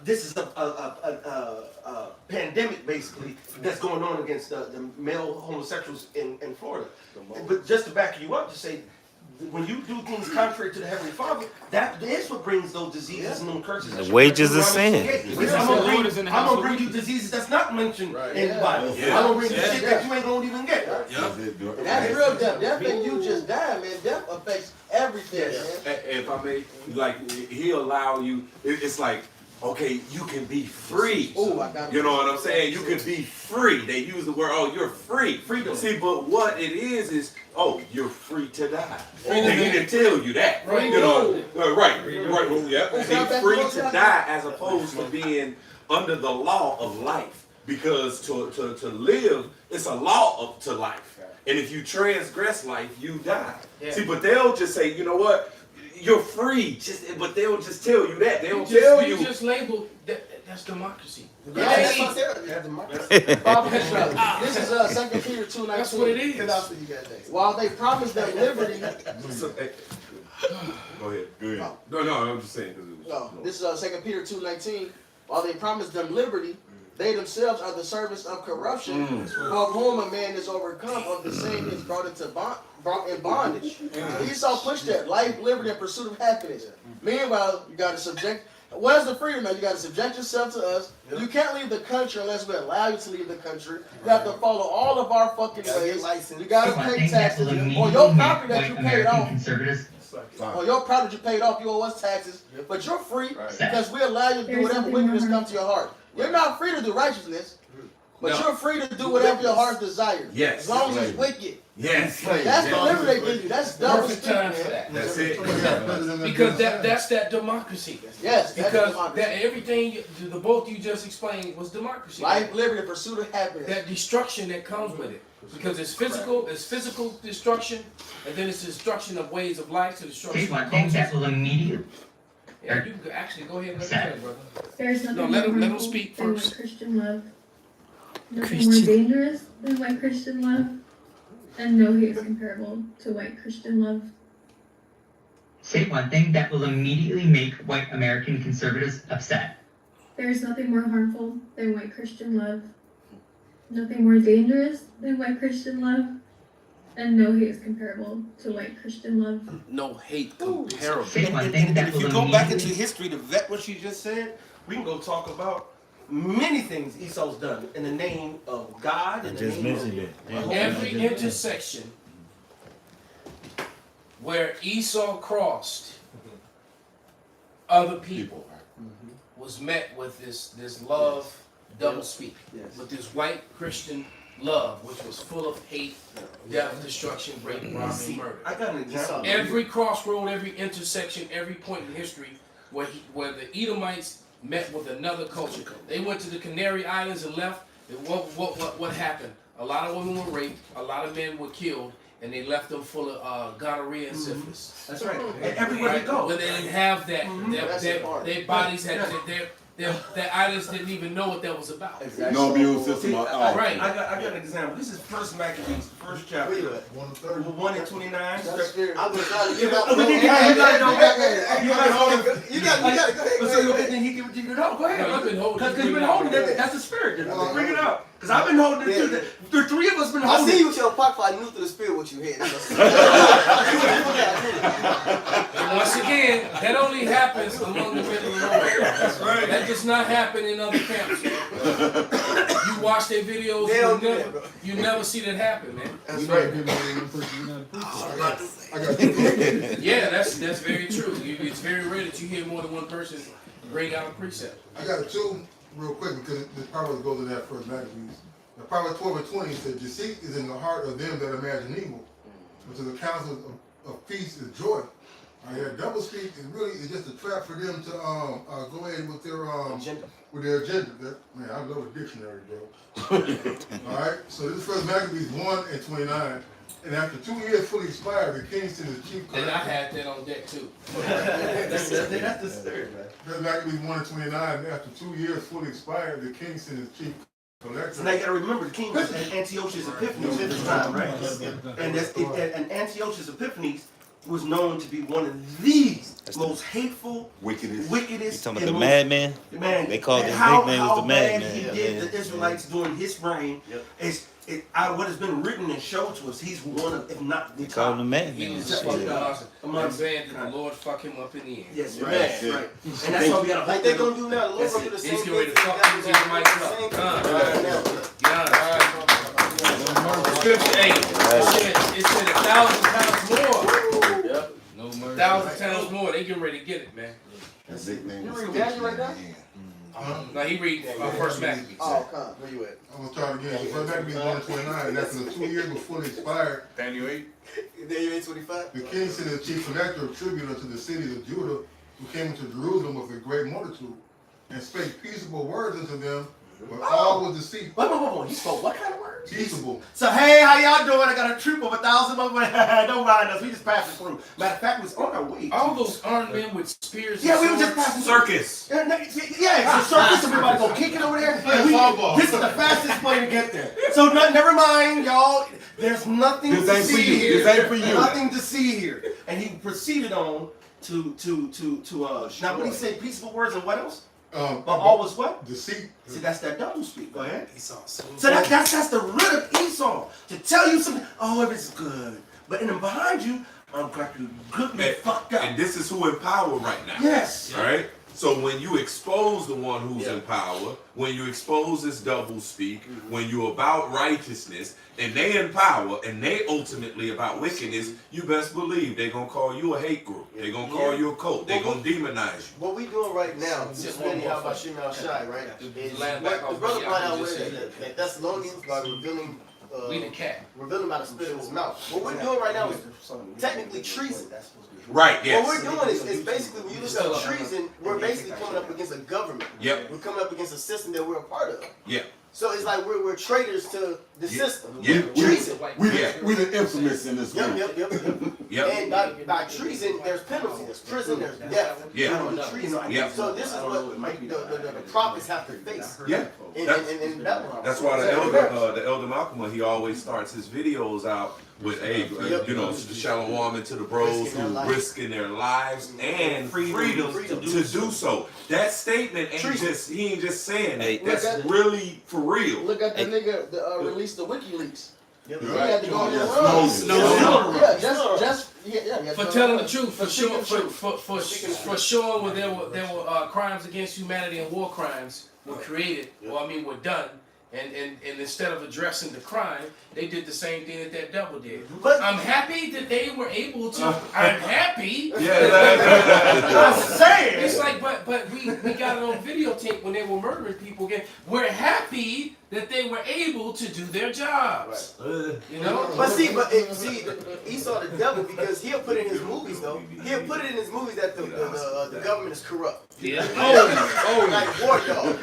this is a pandemic, basically, that's going on against the male homosexuals in Florida. But just to back you up, to say, when you do things contrary to the Heavenly Father, that is what brings those diseases and those curses. The wages of sin. I'm gonna bring you diseases that's not mentioned in the Bible. Yeah. I'm gonna bring you shit that you ain't gonna even get. And that's real death. Death ain't you just dying, man. Death affects everything, man. If I may, like, he'll allow you. It's like, okay, you can be free. Ooh, I got it. You know what I'm saying? You can be free. They use the word, oh, you're free. Freedom. See, but what it is, oh, you're free to die. They didn't tell you that. Right. You know, right. Yeah. Be free to die as opposed to being under the law of life. Because to live, it's a law to life. And if you transgress life, you die. Yeah. See, but they'll just say, you know what? You're free, but they'll just tell you that. They don't tell you. You just labeled that's democracy. Yeah, that's what this is 2 Peter 2:19. That's what it is. While they promised them liberty. Go ahead. No, I'm just saying. This is 2 Peter 2:19. While they promised them liberty, they themselves are the servants of corruption, for whom a man is overcome, of the same is brought in bondage. So Esau pushed that life, liberty, and pursuit of happiness. Meanwhile, you got to subject. Where's the freedom, man? You got to subject yourself to us. You can't leave the country unless we allow you to leave the country. You have to follow all of our fucking ways. You got to pay taxes on your property that you paid off. On your property you paid off, you owe us taxes. But you're free because we allow you to do whatever wickedness comes to your heart. You're not free to do righteousness, but you're free to do whatever your heart desires. Yes. As long as it's wicked. Yes. That's the liberty they give you. That's double Perfect speak, time man. for that. That's it. Because that's that democracy. Yes, that's Because democracy. that everything the both you just explained was democracy. Life, liberty, pursuit of happiness. That destruction that comes with it. Because it's physical destruction, and then it's destruction of ways of life, to destruction of culture. Yeah, you can actually go ahead and let me tell you, brother. There's nothing let him more speak than first. white Christian love. Nothing more dangerous than white Christian love. And no hate is comparable to white Christian love. Say one thing that will immediately make white American conservatives upset. There is nothing more harmful than white Christian love. Nothing more dangerous than white Christian love. And no hate is comparable to white Christian love. No hate comparable. And if you go back into history to vet what she just said, we can go talk about many things Esau's done in the name of God. And just mentioned it. Every intersection where Esau crossed other people was met with this love, double speak, with this white Christian love, which was full of hate, death, destruction, rape, robbery, and murder. I got an example. Every crossroad, every intersection, every point in history where the Edomites met with another culture. They went to the Canary Islands and left. What happened? A lot of women were raped, a lot of men were killed, and they left them full of gonorrhea and syphilis. That's right. Everywhere they go. When they didn't have that, their bodies had their islands didn't even know what that was about. Exactly. No immune system. Right. I got an example. This is First Maccabees, the first chapter. 1 and 29. I'm gonna try to You get out. Then he give it to you. No, go ahead. Because you've been holding it. That's the spirit. Bring it up. Because I've been holding it too. The three of us been holding it. I see you with your pocket. I knew through the spirit what you had. And once again, that only happens among the men of the Lord. That's right. That does not happen in other camps. You watch their videos, you never see that happen, man. That's right. Yeah, that's very true. It's very rare that you hear more than one person bring out a precept. I got two real quick because the Proverbs goes in that First Maccabees. The Proverbs 12:20 said, "Deceit is in the heart of them that imagine evil, but to the counsel of peace is joy." That double speak is really just a trap for them to go ahead with their agenda. Man, I love a dictionary, bro. All right, so this is First Maccabees 1 and 29. And after 2 years fully expired, the king sent his chief collector. And I had that on deck too. That's the spirit, man. First Maccabees 1 and 29. After 2 years fully expired, the king sent his chief collector. So now you got to remember, the king was at Antiochus Epiphanes at this time, right? And Antiochus Epiphanes was known to be one of the most hateful, wickedest, You talking about the madman? Man, They called his how nickname was the bad madman. he did the Israelites during his reign. Out of what has been written and shown to us, he's one of, if not the They called him the He madman. was just I'm saying that the Lord fuck him up in the end. Yes, right. Right. And that's why we got to Like they gonna do now. The Lord gonna do the same He's thing. getting ready to fuck these Edomites up. Scripture 8. It said 1,000 times more. Yep. No mercy. 1,000 times more. They getting ready to get it, man. That's it, man. You read Daniel right now? No, he read First Maccabees. Oh, come. Where you at? I'm gonna start again. So First Maccabees 1 and 29. And after the 2 years were fully expired, Daniel 8. Daniel 8:25. the king sent his chief collector of tribute unto the cities of Judah, who came into Jerusalem with a great multitude, and spake peaceable words unto them, but all was deceit. Wait. He spoke what kind of words? Peaceable. So, hey, how y'all doing? I got a troop of 1,000 of them. Don't mind us. We just passing through. Matter of fact, we was on our way. All those armed men with spears. Yeah, we were just passing Circus. Yeah, it's a circus. Everybody go kick it over there. This is the fastest way to get there. So, never mind, y'all. There's nothing to see here. This ain't for you. Nothing to see here. And he proceeded on to now what he say? Peaceful words and what else? But all was what? Deceit. See, that's that double speak. Go ahead. Esau. So that's the root of Esau. To tell you something, oh, everything's good. But in behind you, I'm got you goodly fucked up. And this is who in power right now. Yes. All right? So when you expose the one who's in power, when you expose this double speak, when you're about righteousness, and they in power, and they ultimately about wickedness, you best believe they're going to call you a hate group. They're going to call you a cult. They're going to demonize you. What we doing right now, just really how about Shimon Shai, right? Is what the brother brought out with that Thessalonians by revealing by the spirit of his mouth. What we're doing right now is technically treason. Right, yes. What we're doing is basically, when you look at treason, we're basically coming up against a government. Yep. We're coming up against a system that we're a part of. Yeah. So it's like we're traitors to the system. Yeah. Treason. We the infamous in this room. Yep. And by treason, there's penalty. There's prison. There's death. Yeah. Treason. Yeah. So this is what the prophets have to face. Yeah. In Babylon. That's why the elder Malcolm, he always starts his videos out with the shalom into the bros who risking their lives and freedom to do so. That statement ain't he ain't just saying that. That's really for real. Look at the nigga that released the WikiLeaks. Yep. He had to go on the road. For telling the truth, for showing where there were crimes against humanity and war crimes were created, were done. And instead of addressing the crime, they did the same thing that devil did. But I'm happy that they were able to. I'm happy. Yeah, I'm saying it's like, but we We got it on videotape when they were murdering people again. We're happy that they were able to do their jobs. You know? But see, Esau the devil, because he'll put in his movies though. He'll put it in his movies that the government is corrupt. Yeah. Like War Dog.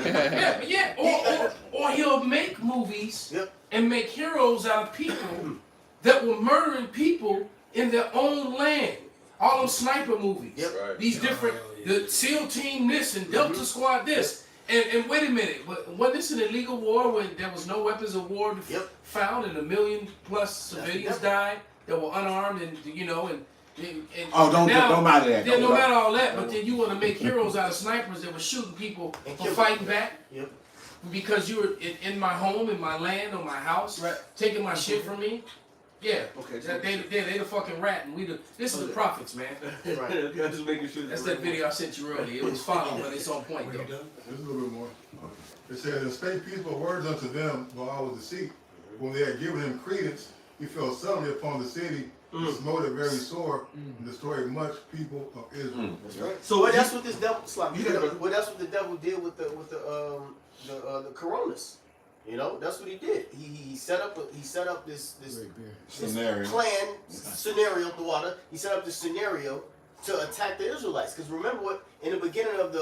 Yeah. Or he'll make movies and make heroes out of people that were murdering people in their own land. All them sniper movies. These different, the SEAL Team this and Delta Squad this. And wait a minute, wasn't this an illegal war when there was no weapons of war found and 1 million plus civilians died that were unarmed and don't matter that. Yeah, no matter all that, but then you want to make heroes out of snipers that were shooting people for fighting back because you were in my home, in my land, on my house, taking my shit from me. Yeah, they the fucking rat, and this is the prophets, man. Right. Just making sure. That's that video I sent you earlier. It was following, but it's on point though. There's a little bit more. It says, and spake peaceful words unto them while I was deceit. When they had given him credence, he fell suddenly upon the city, and smote it very sore, and destroyed much people of Israel. That's right. So that's what this devil. Well, that's what the devil did with the coronas. You know, that's what he did. He set up this scenario. Scenario of the water. He set up this scenario to attack the Israelites. Because remember what in the beginning of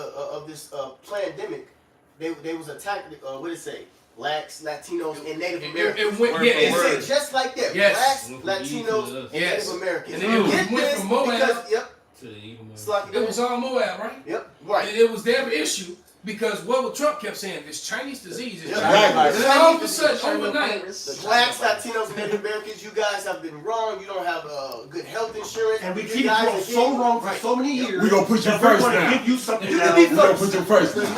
this pandemic, they was attacked. What did it say? Blacks, Latinos, and Native Americans. It said just like that. Yes. Blacks, Latinos, and Native Americans. And then it went from Moab it was all Moab, right? Yep. Right. And it was their issue. Because what Trump kept saying, this Chinese disease is Chinese. And then all of a sudden, overnight, Blacks, Latinos, Native Americans, you guys have been wrong. You don't have good health insurance. And we keep going so wrong for so many years. We're going to put you first now. Give you something. You can be We're going to put you first now. We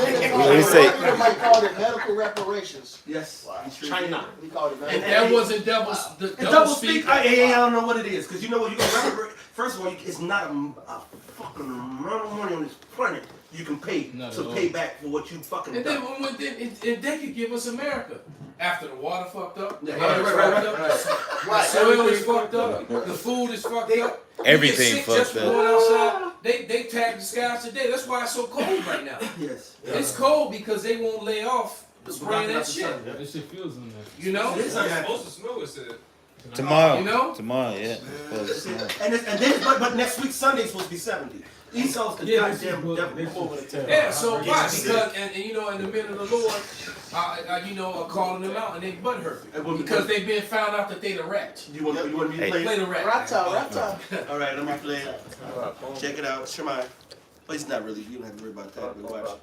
might call it medical reparations. Yes. China. We call it medical. And that wasn't double speak. I don't know what it is. Because you know what? You got to remember, first of all, it's not a fucking amount of money on this planet you can pay to pay back for what you fucking and done. Then they could give us America. After the water fucked up, the Right. soil is fucked up, the food is fucked up. Everything fucked just up. Going outside, they tagged the skies today. That's why it's so cold right now. Yes. It's cold because they won't lay off spraying that shit. That shit feels in there. You know? It's supposed to snow, it said. Tomorrow. You know? Tomorrow, yeah. But next week Sunday's supposed to be 70. Esau's the goddamn devil. Yeah, so why? Because and in the men of the Lord, are calling them out and they butthurt because they've been found out that they the rat. You want me to play the rat? Raptor. All right, let me play it. Check it out. Shemai. But it's not really. You don't have to worry about that. But watch.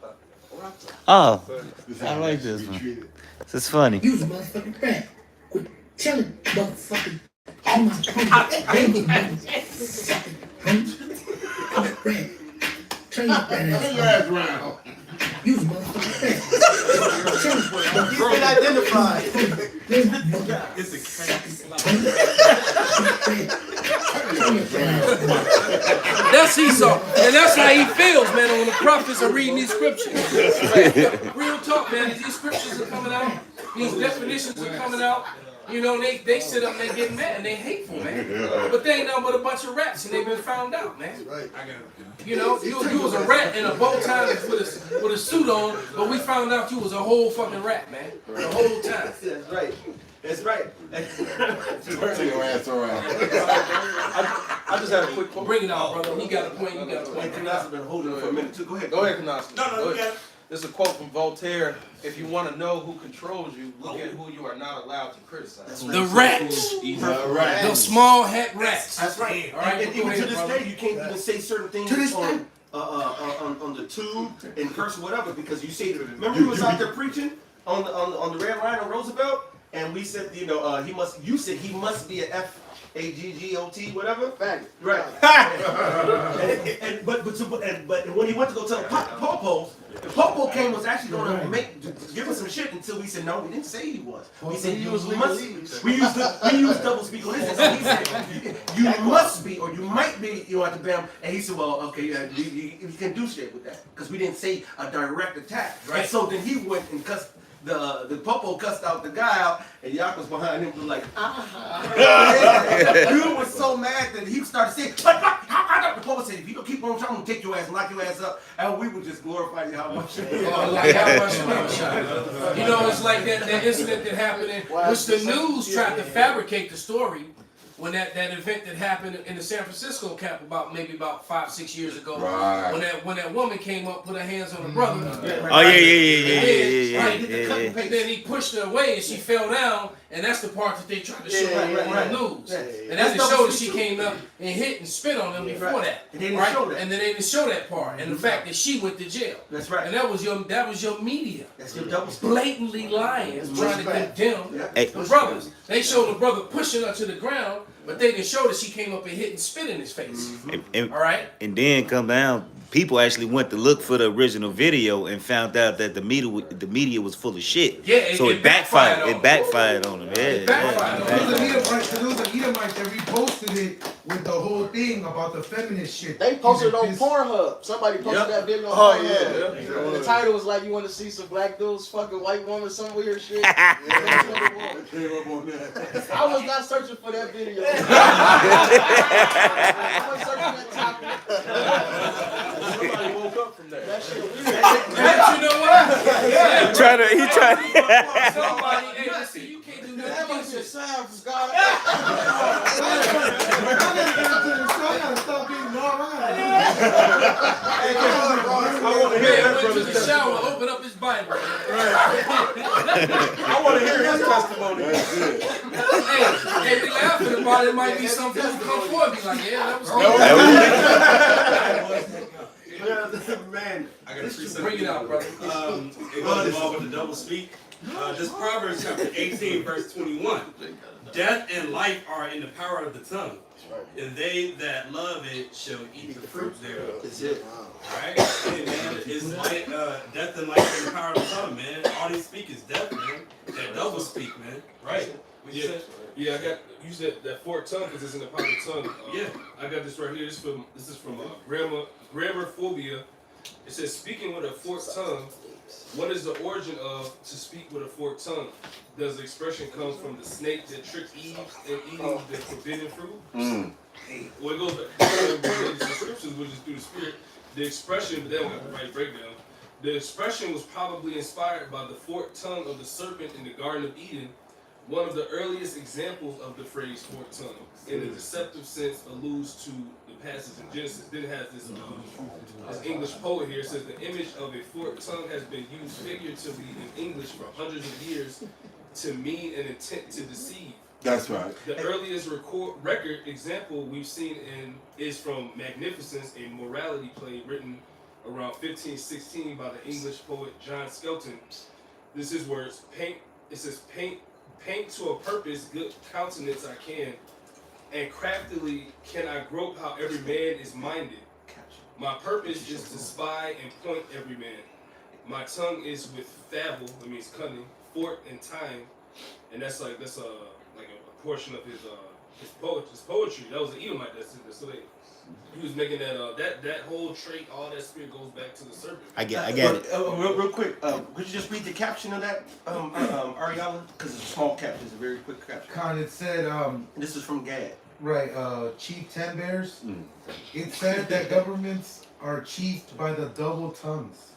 Oh, I like this one. This is funny. You was a motherfucking rat. Quit telling motherfucking all my I'm a rat. Turn your rat around. You was a motherfucking rat. You've been identified. It's a cat. That's Esau, and that's how he feels, man. When the prophets are reading these scriptures, real talk, man. These scriptures are coming out, these definitions are coming out. You know, they sit up and they get mad and they hateful, man. But they ain't nothing but a bunch of rats, and they've been found out, man. Right. You know, you was a rat in a bow tie with a suit on, but we found out you was a whole fucking rat, man. The whole time. That's right. That's right. Turn your ass around. I just had a quick Bring it out, brother. He got a point. You got a point. Kanasa been holding it for a minute too. Go ahead. Go ahead, Kanasa. No, you got it. This is a quote from Voltaire. If you want to know who controls you, look at who you are not allowed to criticize. The rats. The small hat rats. That's right. All right. And even to this day, you can't even say certain things on the tube and curse or whatever because you say. Remember, you was out there preaching on the red line on Roosevelt, and we said, he must. You said he must be a FAGGOT, whatever. Right. But when he went to go tell Popo, the Popo came was actually going to give us some shit until we said no, we didn't say he was. We said we used double speak on this. And he said you must be or you might be at the BAM, and he said, well, okay, you can do shit with that because we didn't say a direct attack. Right. And so then he went and cussed. The Popo cussed out the guy out, and Yak was behind him, was like, Dude was so mad that he started saying, Dr. Paul said, if you don't keep on trying to take your ass and lock your ass up, and we would just glorify you how much. Like how much you know, it's like that incident that happened in which the news tried to fabricate the story when that event that happened in the San Francisco camp about 5-6 years ago. Right. When that woman came up, put her hands on her brother. Oh yeah. And then he pushed her away and she fell down, and that's the part that they tried to show on the news. And then they showed that she came up and hit and spit on him before that. And they didn't show that. And then they didn't show that part. And the fact that she went to jail. That's right. And that was your media. That's your double Blatantly lying, trying to condemn the brothers. They showed the brother pushing her to the ground, but they didn't show that she came up and hit and spit in his face. And, all right. And then come down. People actually went to look for the original video and found out that the media was full of shit. Yeah, so it backfired. It backfired on them. There was an Edomite that reposted it with the whole thing about the feminist shit. They posted on Pornhub. Somebody posted that video on Pornhub. And the title was like, "You want to see some black dudes fucking white woman, some weird shit." I was not searching for that video. I was searching that topic. Somebody woke up from that. That shit weird. You know what? He tried. Somebody, hey, listen, you can't do nothing. That must be a sign from God. I gotta stop being normal. I want to hear that went to brother's the shower, open up his Bible. I want to hear his testimony. Hey, we laughing about it. Might be something who come forward and be like, yeah, that was cool. Man, I got Let's just bring it out, brother. It goes involved with the double speak. This Proverbs chapter 18, verse 21. Death and life are in the power of the tongue, and they that love it shall eat the fruit thereof. That's it. Right? Hey, man, it's like death and life in the power of the tongue, man. All they speak is death, man. That double speak, man. Right? What you said? Yeah, I got you said that forked tongue because it's in the power of the tongue. Yeah, I got this right here. This is from Grammarphobia. It says, speaking with a forked tongue. What is the origin of to speak with a forked tongue? Does the expression come from the snake that tricked Eve in eating the forbidden fruit? Well, it goes back to the scriptures, which is through the spirit. The expression, but they don't have the right breakdown. The expression was probably inspired by the forked tongue of the serpent in the Garden of Eden. One of the earliest examples of the phrase forked tongue, in a deceptive sense, alludes to the passage in Genesis. Then it has this English poet here. It says the image of a forked tongue has been used figuratively in English for hundreds of years to mean an intent to deceive. That's right. The earliest record example we've seen is from Magnificence, a morality play written around 1516 by the English poet John Skelton. This is words. It says paint to a purpose good countenance I can, and craftily can I grope how every man is minded. My purpose is to spy and point every man. My tongue is with fable, that means cunning, forked and time, and that's a portion of his poetry. That was an Edomite that's in there. So he was making that whole trait, all that spirit goes back to the serpent. I get it. Real quick, could you just read the caption of that, Ariella? Because it's a small caption, it's a very quick caption. Con, it said, this is from Gad. Right, Chief Ten Bears. It said that governments are chiefed by the double tongues.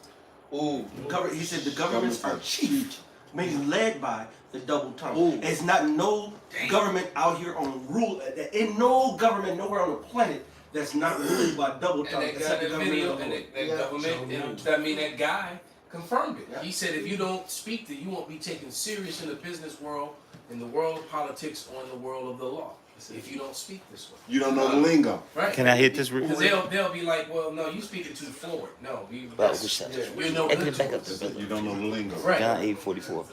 He said the governments are chiefed, meaning led by the double tongue. It's not no government out here on rule. In no government nowhere on the planet that's not ruled by double tongue. And that guy confirmed it. He said if you don't speak that, you won't be taken serious in the business world, in the world of politics, or in the world of the law. If you don't speak this way, you don't know the lingo. Right? Can I hit this? Because they'll be like, well, no, you speaking too forward. No, we're no good to us. You don't know the lingo. Right. John 8:44.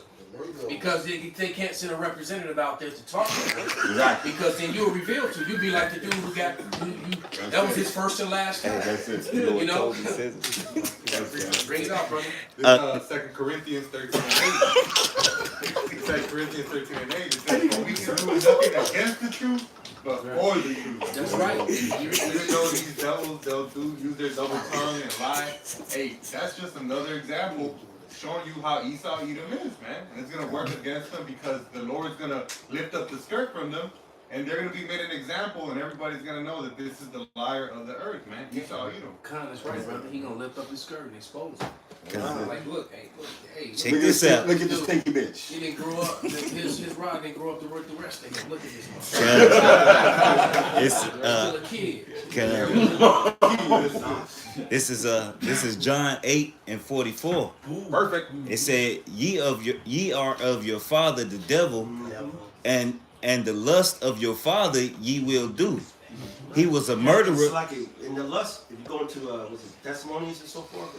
Because they can't send a representative out there to talk to them. Right. Because then you'll reveal to you'll be like the dude who got that was his first and last time. That's it. You know. Bring it out, brother. This 2 Corinthians 13:8. 2 Corinthians 13:8. It says, "For we can do nothing against the truth, but for the truth." That's right. Even though these devils, they'll use their double tongue and lie. Hey, that's just another example showing you how Esau Edom is, man. And it's going to work against them because the Lord's going to lift up the skirt from them and they're gonna be made an example, and everybody's gonna know that this is the liar of the earth, man. Esau, Con is right, brother. He gonna lift up his skirt and expose him. Like, look, hey, check this out. Look at this stinky bitch. He didn't grow up. His rod didn't grow up to work the rest of him. Look at this. It's Still a kid. This is John 8:44. Perfect. It said, ye are of your father the devil, and the lust of your father ye will do. He was a murderer. It's like in the lust, if you go into what's it, Testimonies and so forth,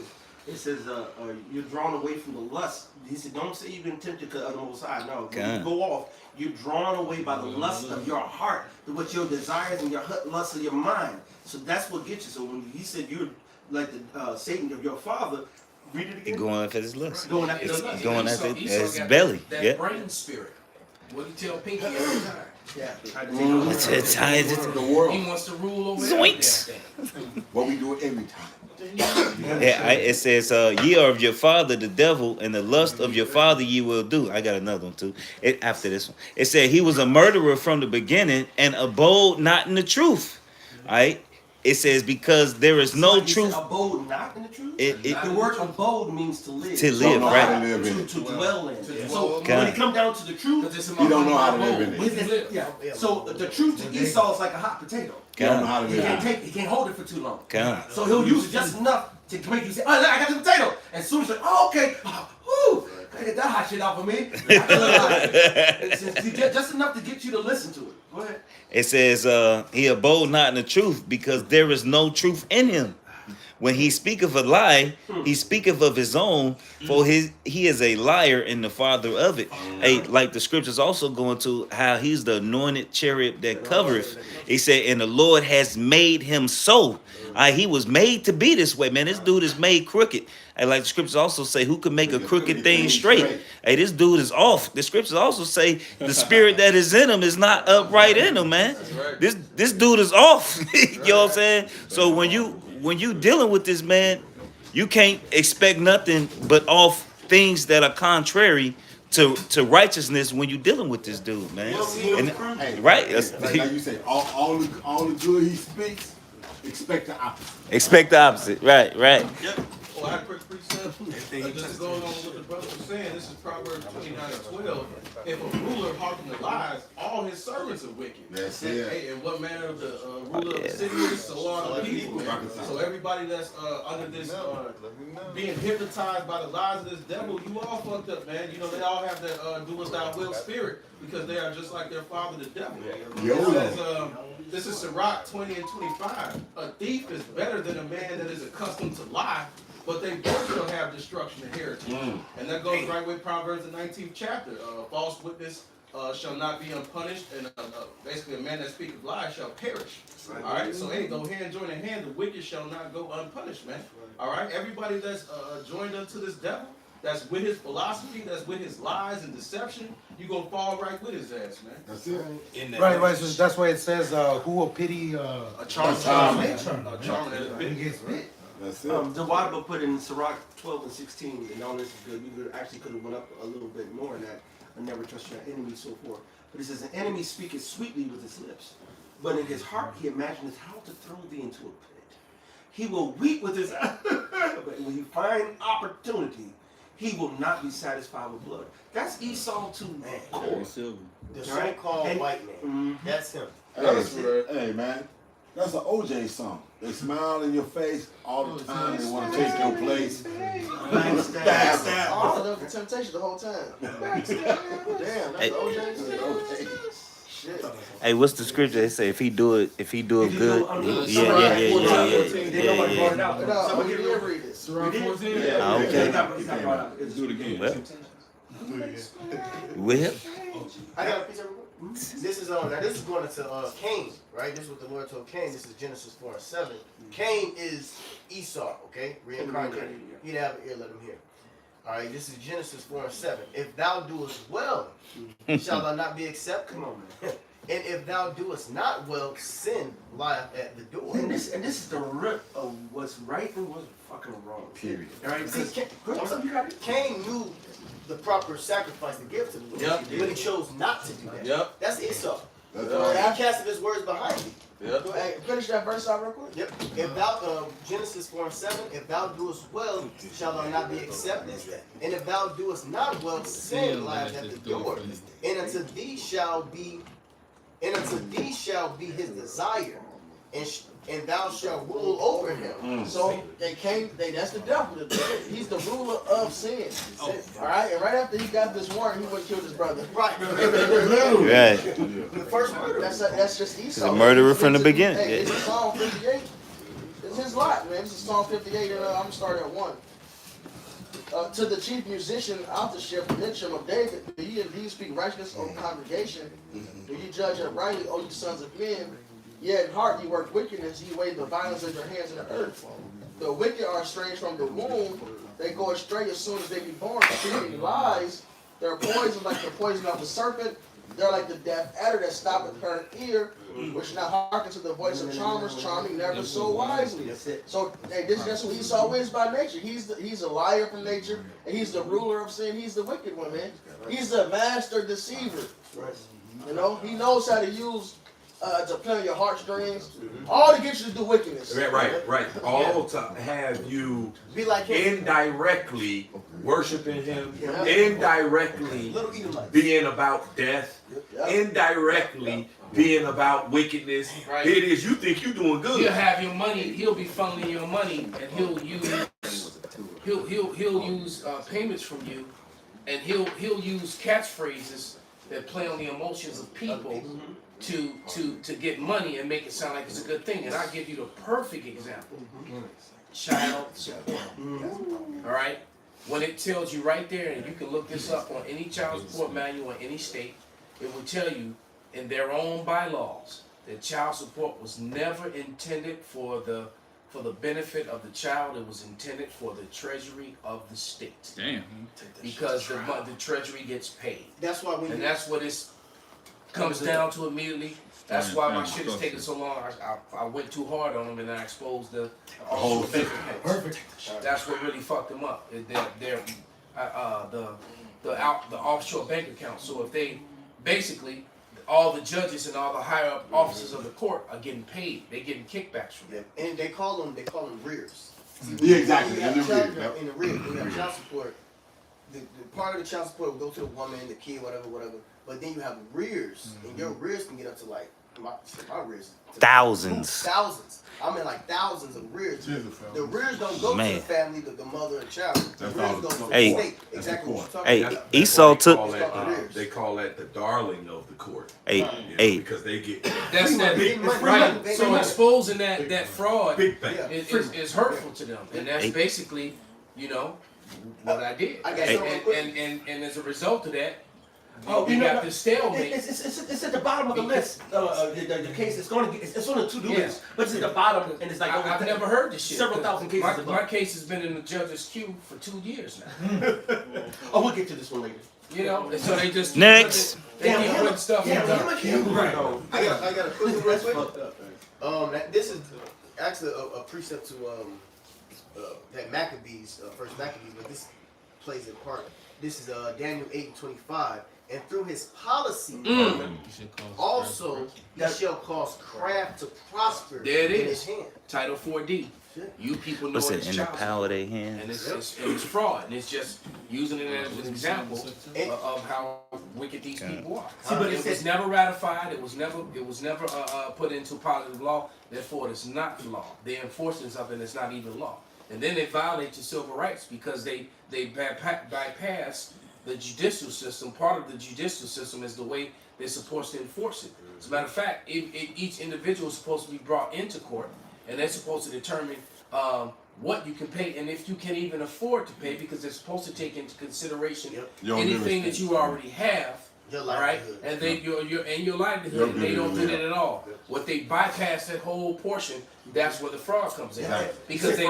it says you're drawn away from the lust. He said, don't say you've been tempted to the Most High. No, when you go off, you're drawn away by the lust of your heart, to what your desires and your lust of your mind. So that's what gets you. So when he said you're like the Satan of your father, read it again. Going after his lust. Going after his lust. Going after Esau his got belly. That Yeah. brain spirit. What he tell Pinky every time. Yeah. The world. He wants to rule over Zoinks. everything. What we do it every time. Yeah, it says, ye are of your father the devil, and the lust of your father ye will do. I got another one too. After this one. It said he was a murderer from the beginning and abode not in the truth. All right. It says because there is no truth. Abode not in the truth? The word abode means to live. To live, right. To dwell in. So God. when it comes down to the truth, You don't know how to live in it. Yeah. So the truth to Esau is like a hot potato. You don't know how to He live can't in it. he can't hold it for too long. God. So he'll use it just enough to make you say, oh, look, I got the potato. And soon as you're like, oh, okay. Whoo, gotta get that hot shit off of me. Just enough to get you to listen to it. Go ahead. It says he abode not in the truth because there is no truth in him. When he speaketh a lie, he speaketh of his own, for he is a liar and the father of it. Hey, like the scriptures also go into how he's the anointed cherub that covereth. He said, and the Lord has made him so. He was made to be this way, man. This dude is made crooked. And like the scriptures also say, who can make a crooked thing straight? Hey, this dude is off. The scriptures also say the spirit that is in him is not upright in him, man. This dude is off. You know what I'm saying? So when you dealing with this man, you can't expect nothing but off things that are contrary to righteousness when you dealing with this dude, man. And, right? Like you say, all the good he speaks, expect the opposite. Expect the opposite. Right. Yep. Well, I quick precept. Just going on what the brother was saying, this is Proverbs 29:12. If a ruler hearken to lies, all his servants are wicked. That's it. Hey, and what manner of the ruler of the city is, so are the people. So everybody that's under this being hypnotized by the lies of this devil, you all fucked up, man. You know, they all have that do as thou wilt spirit because they are just like their father, the devil. It says, this is Sirach 20:25. A thief is better than a man that is accustomed to lie, but they both shall have destruction and heritage. And that goes right with Proverbs the 19th chapter. False witness shall not be unpunished, and basically a man that speaketh lies shall perish. All right, so hey, go hand join in hand, the wicked shall not go unpunished, man. All right, everybody that's joined unto this devil, that's with his philosophy, that's with his lies and deception, you gonna fall right with his ass, man. That's it. Right. So that's why it says, "Who will pity a charmer? He gets bit." That's it. The Bible put in Sirach 12:16, and all this is good. You could have went up a little bit more in that. I never trust your enemy, so forth. But it says, an enemy speaketh sweetly with his lips, but in his heart he imagineth how to throw thee into a pit. He will weep with his eyes, but when he find opportunity, he will not be satisfied with blood. That's Esau to core. The so-called white man. That's him. Hey, man. That's an OJ song. They smile in your face all the time. They want to take your place. Backstab. All of them temptation the whole time. Damn, that's OJ. Shit. Hey, what's the scripture? They say if he do it good. Yeah. Somebody did read it. Okay. Let's do it again. Well. I got a piece of this is now this is going into Cain, right? This is what the Lord told Cain. This is Genesis 4:7. Cain is Esau, okay? Reincarnated. He'd have an ear, let him hear. All right, this is Genesis 4:7. If thou doest well, shall thou not be accepted? Come on, man. And if thou doest not well, sin lieth at the door. And this is the root of what's right and what's fucking wrong. Period. All right, see, Cain knew the proper sacrifice to give to the Lord, but he chose not to do that. That's Esau. He casted his words behind thee. Hey, finish that verse out real quick. Yep. If thou, Genesis 4:7, if thou doest well, shall thou not be accepted? And if thou doest not well, sin lieth at the door. And unto thee shall be his desire, and thou shalt rule over him. So that's the devil. He's the ruler of sin. Alright, and right after he got this warrant, he went and killed his brother. Right. Right. The first murder. That's just Esau. He's a murderer from the beginning. Hey, it's Psalm 58. It's his lot, man. This is Psalm 58, and I'm going to start at 1. To the chief musician, authorship, mention of David, do ye indeed speak righteousness, O congregation? Do ye judge uprightly, O ye sons of men? Yet in heart ye work wickedness, ye weigh the violence of your hands in the earth. The wicked are estranged from the womb, they go astray as soon as they be born, speaking lies. They're poisoned like the poison of the serpent. They're like the deaf adder that stoppeth her ear, which now hearken to the voice of charmers, charming never so wisely. So hey, that's who Esau is by nature. He's a liar from nature, and he's the ruler of sin. He's the wicked one, man. He's the master deceiver. You know, he knows how to use to play on your heartstrings, all to get you to do wickedness. Right. All to have you be like him. Indirectly worshiping him, indirectly being about death, indirectly being about wickedness. Right. It is you think you're doing good. He'll have your money. He'll be funneling your money, and he'll use payments from you, and he'll use catchphrases that play on the emotions of people to get money and make it sound like it's a good thing. And I'll give you the perfect example. Child support. All right? When it tells you right there, and you can look this up on any child support manual in any state, it will tell you in their own bylaws that child support was never intended for the benefit of the child. It was intended for the treasury of the state. Damn. Because the treasury gets paid. That's why and that's what it comes down to immediately. That's why my shit is taking so long. I went too hard on them, and I exposed the whole thing. Perfect. That's what really fucked them up. They're the offshore bank account. So if they basically all the judges and all the higher up officers of the court are getting paid. They're getting kickbacks from them. And they call them rears. Yeah, exactly. In the rear, when you have child support, the part of the child support will go to the woman, the kid, whatever. But then you have rears, and your rears can get up to like my rears. Thousands. I mean like thousands of rears. The rears don't go to the family, the mother and child. The rears go to the state. Exactly what you're talking about. Esau took. They call that the darling of the court. Because they get. That's that big right. So exposing that fraud is hurtful to them, and that's basically, what I did. And as a result of that. We got the stalemate. It's at the bottom of the list. The case is going to get. It's on the to-do list, but it's at the bottom, and it's like I've never heard this shit. Several thousand cases. My case has been in the judge's queue for 2 years now. Oh, we'll get to this one later. So they just next. They keep putting stuff in there. I got a quick one real quick. This is actually a precept to that Maccabees, first Maccabees, but this plays in part. This is Daniel 8:25. And through his policy, also he shall cause craft to prosper there it in is. his hand. Title 4D. You people know What's it's it in the power of their hands? And it's fraud. And it's just using it as an example of how wicked these people are. But it was never ratified. It was never put into positive law. Therefore, it's not law. The enforcement of it is not even law. And then they violate your civil rights because they bypass the judicial system. Part of the judicial system is the way they're supposed to enforce it. As a matter of fact, each individual is supposed to be brought into court, and they're supposed to determine what you can pay and if you can even afford to pay, because they're supposed to take into consideration anything that you already have. All right, and then your livelihood. They don't do that at all. What they bypass that whole portion. That's where the fraud comes in, because they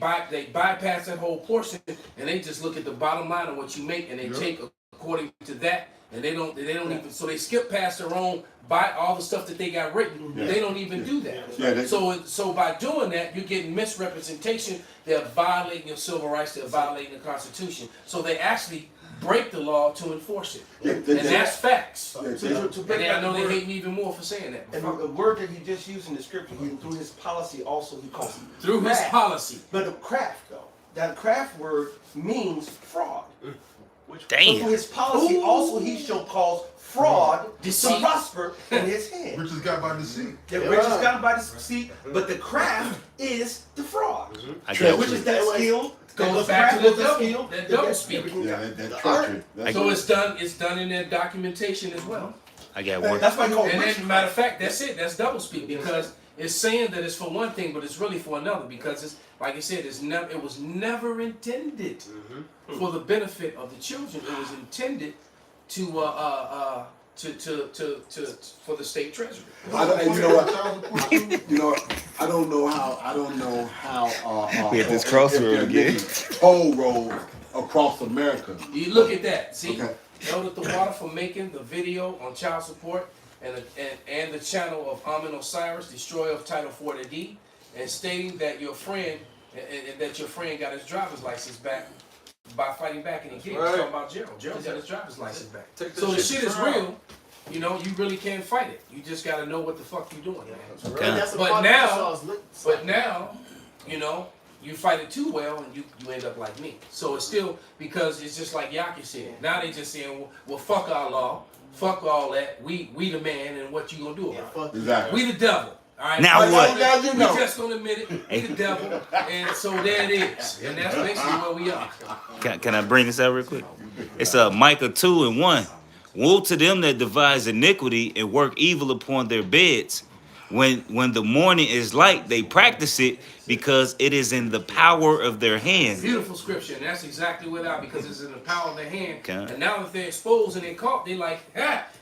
bypass that whole portion, and they just look at the bottom line of what you make, and they take according to that, and they don't even. So they skip past their own all the stuff that they got written. They don't even do that. So by doing that, you're getting misrepresentation. They're violating your civil rights. They're violating the Constitution. So they actually break the law to enforce it. And that's facts. And I know they hate me even more for saying that. And the word that he just used in the scripture, through his policy also he calls it through his policy. But the craft though, that craft word means fraud. Damn. So through his policy also he shall cause fraud to prosper in his hand. Riches got by deceit. The riches got by deceit, but the craft is the fraud. Which is that skill. Goes back to the double speaking. Yeah, that treachery. So it's done in their documentation as well. I got one. That's why And then, matter of fact, that's it. That's double speak because it's saying that it's for one thing, but it's really for another. Because it's like I said, it was never intended for the benefit of the children. It was intended to for the state treasury. And you know what? You know, I don't know how. We at this crossroad again. Toll road across America. You look at that. See, Okay. Elder the Water for making the video on child support and the channel of Amin Osiris, destroyer of Title 40D, and stating that your friend got his driver's license back by fighting back, and he can't. He's talking about Gerald. Gerald got his driver's license back. So the shit is real. You know, you really can't fight it. You just got to know what the fuck you're doing, man. Okay. But now, you know, you fight it too well, and you end up like me. So it's still because it's just like Yaki said. Now they just saying, well, fuck our law, fuck all that. We the man, and what you gonna do about it? Exactly. We the devil. All right. Now what? Now you know. We just gonna admit it. We the devil, and so there it is. And that's basically where we are. Can I bring this out real quick? It's Micah 2:1. Woe to them that devise iniquity and work evil upon their beds. When the morning is light, they practice it because it is in the power of their hand. Beautiful scripture, and that's exactly what because it's in the power of their hand. Okay. And now that they're exposed and they're caught, they're like,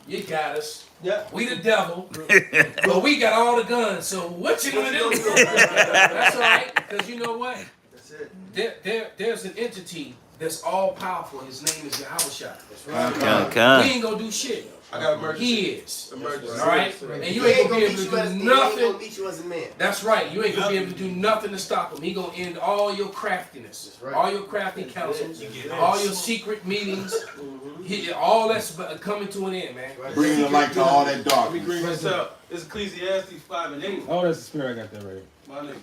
you got us. Yeah. We the devil, but we got all the guns. So what you gonna do? That's all right, because you know what? That's it. There's an entity that's all powerful. His name is Yahushua. Okay. We ain't gonna do shit. I got emergency. He is. Emergency. All right? And you ain't gonna be able to do He nothing. ain't gonna meet you as a man. That's right. You ain't gonna be able to do nothing to stop him. He gonna end all your craftiness, all your crafty counsels, all your secret meetings. All that's coming to an end, man. Bringing the light to all that Let me darkness. bring this up. It's Ecclesiastes 5:8. Oh, that's the spirit. I got that right. My nigga.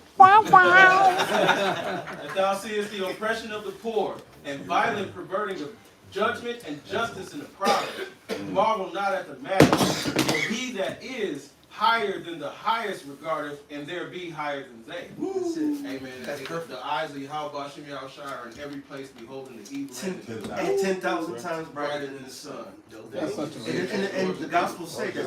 And thou seest the oppression of the poor, and violent perverting of judgment and justice in the proud. Marvel not at the matter, for he that is higher than the highest regardeth, and there be higher than they. Amen. That's perfect. The eyes of Yahweh Hashem Yahushua are in every place, beholding the evil And 10,000 times brighter than the sun. And the Gospels say that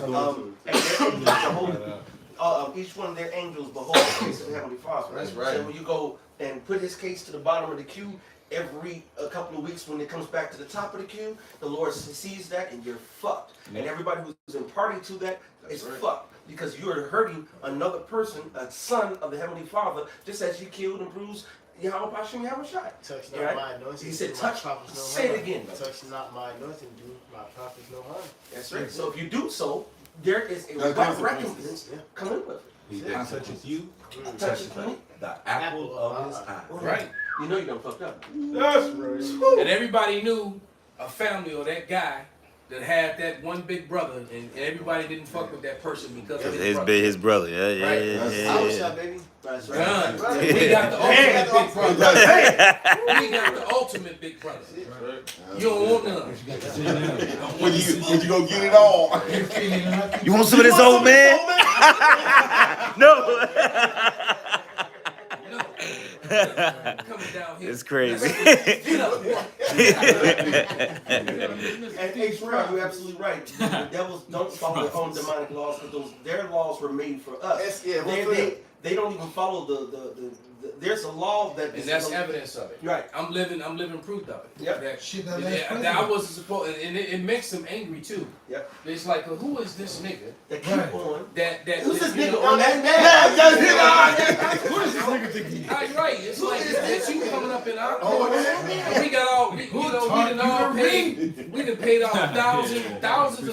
each one of their angels behold the face of the Heavenly Father. That's right. So when you go and put his case to the bottom of the queue, every couple of weeks when it comes back to the top of the queue, the Lord sees that and you're fucked. And everybody who's imparting to that is fucked. Because you're hurting another person, a son of the Heavenly Father, just as you killed and bruised Yahweh Hashem Yahushua. Touch not my anointing. He said, do my touch, prophets no say harm. it again. Touch not my anointing, do my prophets no harm. That's right. So if you do so, there is a right recompense coming with it. He that touches you, touches me. the apple of his eye. Right. You know you done fucked up. That's right. And everybody knew a family or that guy that had that one big brother, and everybody didn't fuck with that person because of His brother. Yeah. Yahushua, baby. That's right. Done. We got the ultimate big brother. We got the ultimate big brother. You don't want none. When you gonna get it all? You want some of this old man? No. It's crazy. And H-Rob, you're absolutely right. The devils don't follow their own demonic laws, because their laws were made for us. They don't even follow the there's a law that and that's evidence of it. Right. I'm living proof of it. Yep. That I wasn't supposed, and it makes them angry too. Yep. It's like, well, who is this nigga? That keep on. That who's this you nigga know, on that man? Who is this nigga thinking? Right. It's like it's you coming up in our court. We got all we done all paid. We done paid all thousands and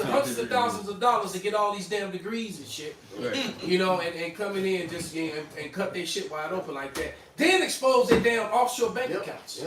hundreds of thousands of dollars to get all these damn degrees and shit. Right. You know, and coming in just and cut their shit wide open like that. then expose their damn offshore bank accounts.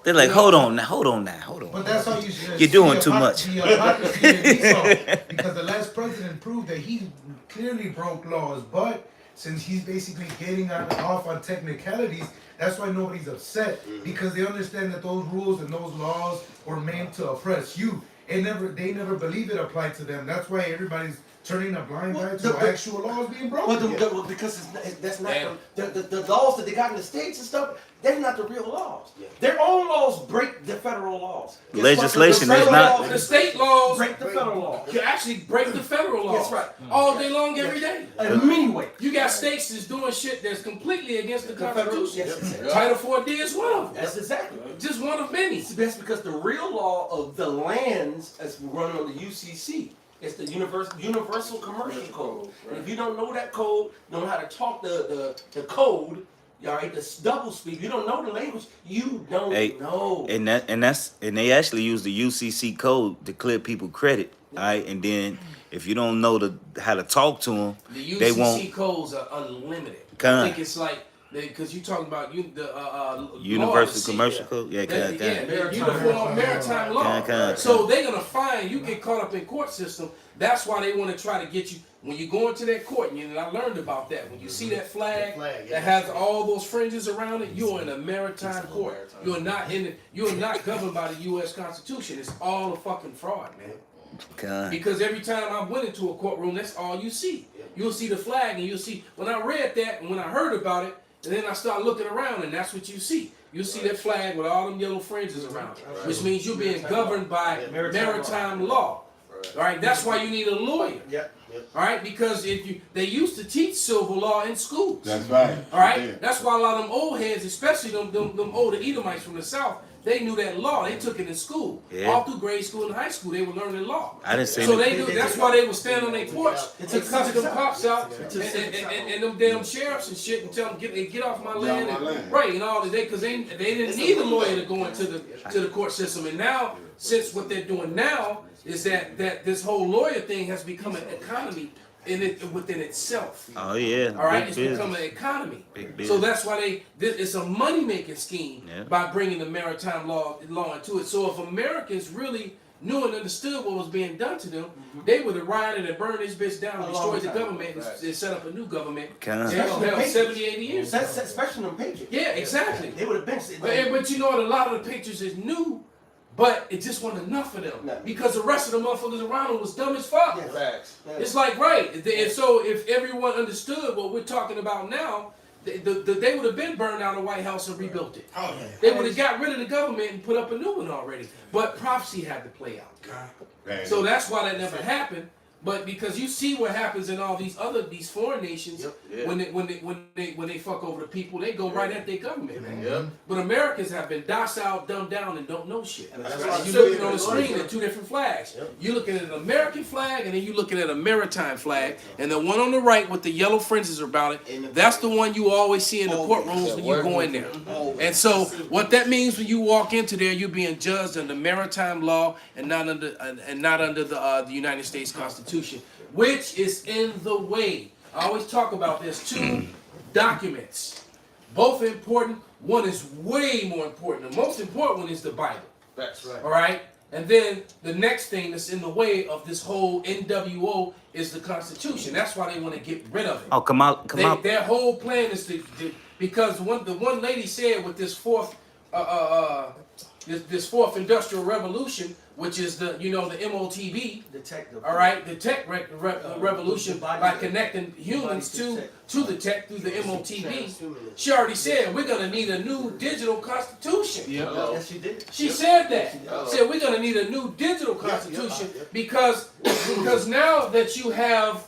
They're like, hold on now. But that's how you should. You're doing too much. The hypocrisy in Esau, because the last president proved that he clearly broke laws, but since he's basically getting off on technicalities, that's why nobody's upset, because they understand that those rules and those laws were meant to oppress you. They never believe it applied to them. That's why everybody's turning a blind eye to actual laws being broken. Because that's not the laws that they got in the states and stuff. They're not the real laws. Their own laws break the federal laws. Legislation is not. The state laws break the federal laws. You actually break the federal laws. That's right. All day long, every day. In many ways. You got states that's doing shit that's completely against the Constitution. Yes. Title 4D is one of them. That's exactly. Just one of many. That's because the real law of the lands is running on the UCC. It's the Universal Commercial Code. And if you don't know that code, don't know how to talk the code, all right, the double speak. You don't know the language. You don't know. And they actually use the UCC code to clear people credit. All right, and then if you don't know how to talk to them, the they won't. UCC codes are unlimited. Kinda. I think it's like because you're talking about the Universal Commercial Code. Yeah, uniform maritime law. So they're gonna find you get caught up in court system. That's why they want to try to get you when you go into that court. And I learned about that. When you see that flag that has all those fringes around it, you're in a maritime court. You're not governed by the U.S. Constitution. It's all a fucking fraud, man. Because every time I went into a courtroom, that's all you see. You'll see the flag, and you'll see when I read that and when I heard about it, and then I start looking around, and that's what you see. You see that flag with all them yellow fringes around it, which means you're being governed by maritime law. All right, that's why you need a lawyer. All right, because they used to teach civil law in schools. That's right. All right, that's why a lot of them old heads, especially them older Edomites from the South, they knew that law. They took it in school. All through grade school and high school, they were learning law. I didn't say so they knew. That's why they would stand on their porch and cuss them cops out and them damn sheriffs and shit and tell them get off my land and right and all that. Because they didn't need a lawyer to go into the court system. And now, since what they're doing now is that this whole lawyer thing has become an economy within itself. Oh yeah. All right, it's become an economy. So that's why it's a money making scheme by bringing the maritime law into it. So if Americans really knew and understood what was being done to them, they would have rioted and burned this bitch down, and destroyed the government, and set up a new government. Hell, 70, 80 years. Especially them Patriots. Yeah, exactly. They would have been. But you know what? A lot of the pictures is new. But it just wasn't enough for them because the rest of the motherfuckers around them was dumb as fuck. It's like and so if everyone understood what we're talking about now, they would have been burned out the White House and rebuilt it. They would have got rid of the government and put up a new one already. But prophecy had to play out. So that's why that never happened. But because you see what happens in all these foreign nations, when they fuck over the people, they go right at their government, man. But Americans have been docile, dumbed down, and don't know shit. You're looking on the screen at two different flags. You're looking at an American flag, and then you're looking at a maritime flag. And the one on the right with the yellow fringes about it, that's the one you always see in the courtrooms when you go in there. And so what that means when you walk into there, you're being judged under maritime law and not under the United States Constitution, which is in the way. I always talk about there's two documents, both important. One is way more important. The most important one is the Bible. That's right. All right? And then the next thing that's in the way of this whole NWO is the Constitution. That's why they want to get rid of it. Oh, come out. Their whole plan is to because the one lady said with this fourth industrial revolution, which is the MOTV, all right, the tech revolution by connecting humans to the tech through the MOTV. She already said we're gonna need a new digital constitution. Yes, she did. She said that. Said we're gonna need a new digital constitution because now that you have.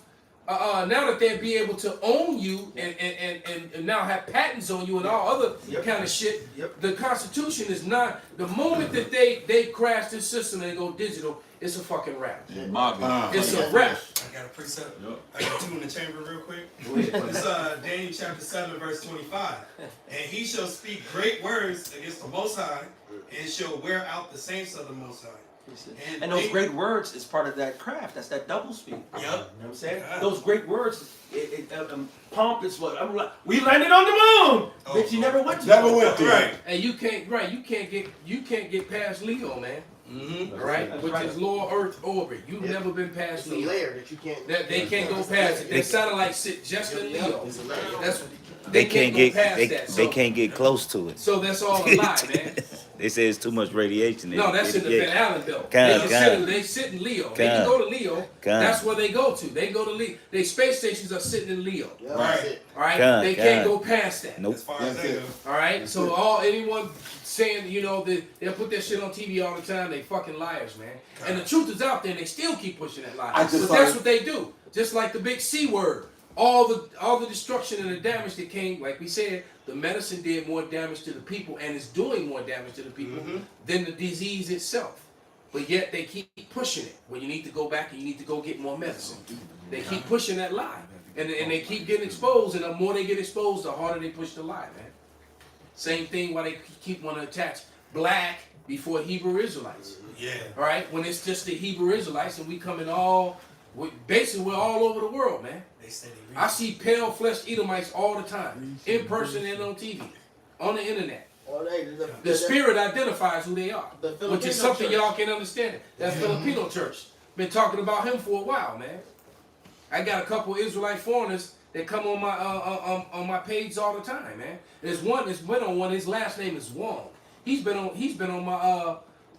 Now that they'd be able to own you and now have patents on you and all other kind of shit, the Constitution is not. The moment that they crash this system and go digital, it's a fucking wrap. It's a wrap. I got a precept. I got two in the chamber real quick. It's Daniel chapter 7 verse 25. And he shall speak great words against the Most High and shall wear out the saints of the Most High. And those great words is part of that craft. That's that double speak. Yep. You know what I'm saying? Those great words, pomp is what I'm like. We landed on the moon. Bitch, you never went to. Never went there. Right. And you can't get past Leo, man. Mm-hmm. Right? Which is lower Earth orbit. You've never been past It's Leo. a layer that you can't. They can't go past it. They sounded like just in Leo. That's They can't go get past they, that. they can't get close to it. So that's all a lie, man. They say it's too much radiation. No, that's in the Van Allen belt. They sit in Leo. They can go to Leo. That's where they go to. They go to Leo. Their space stations are sitting in Leo. Right. All right. They can't go past that. Nope. All right. So anyone saying they'll put that shit on TV all the time, they fucking liars, man. And the truth is out there, and they still keep pushing that lie. But that's what they do. Just like the big C word. All the destruction and the damage that came, like we said, the medicine did more damage to the people and is doing more damage to the people than the disease itself. But yet they keep pushing it when you need to go back and you need to go get more medicine. They keep pushing that lie. And they keep getting exposed, and the more they get exposed, the harder they push the lie, man. Same thing why they keep wanting to attach black before Hebrew Israelites. Yeah. All right? When it's just the Hebrew Israelites and we come in basically we're all over the world, man. I see pale-fleshed Edomites all the time, in person and on TV, on the internet. The spirit identifies who they are, which is something y'all can understand. That Filipino church been talking about him for a while, man. I got a couple Israelite foreigners that come on my page all the time, man. There's one that's been on one. His last name is Wong. He's been on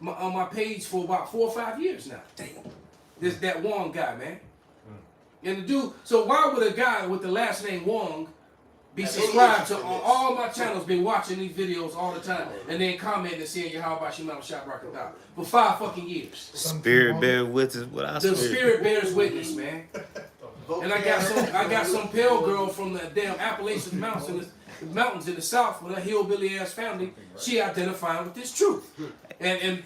my page for about 4 or 5 years now. Damn, that Wong guy, man. And the dude, so why would a guy with the last name Wong be subscribed to all my channels, been watching these videos all the time, and then commenting and saying, how about Shemel Shop Rocket Down for 5 fucking years? Spirit bear witness. What I The spirit bears witness, man. And I got some pale girl from the damn Appalachian mountains in the south with a hillbilly ass family. She identifying with this truth. And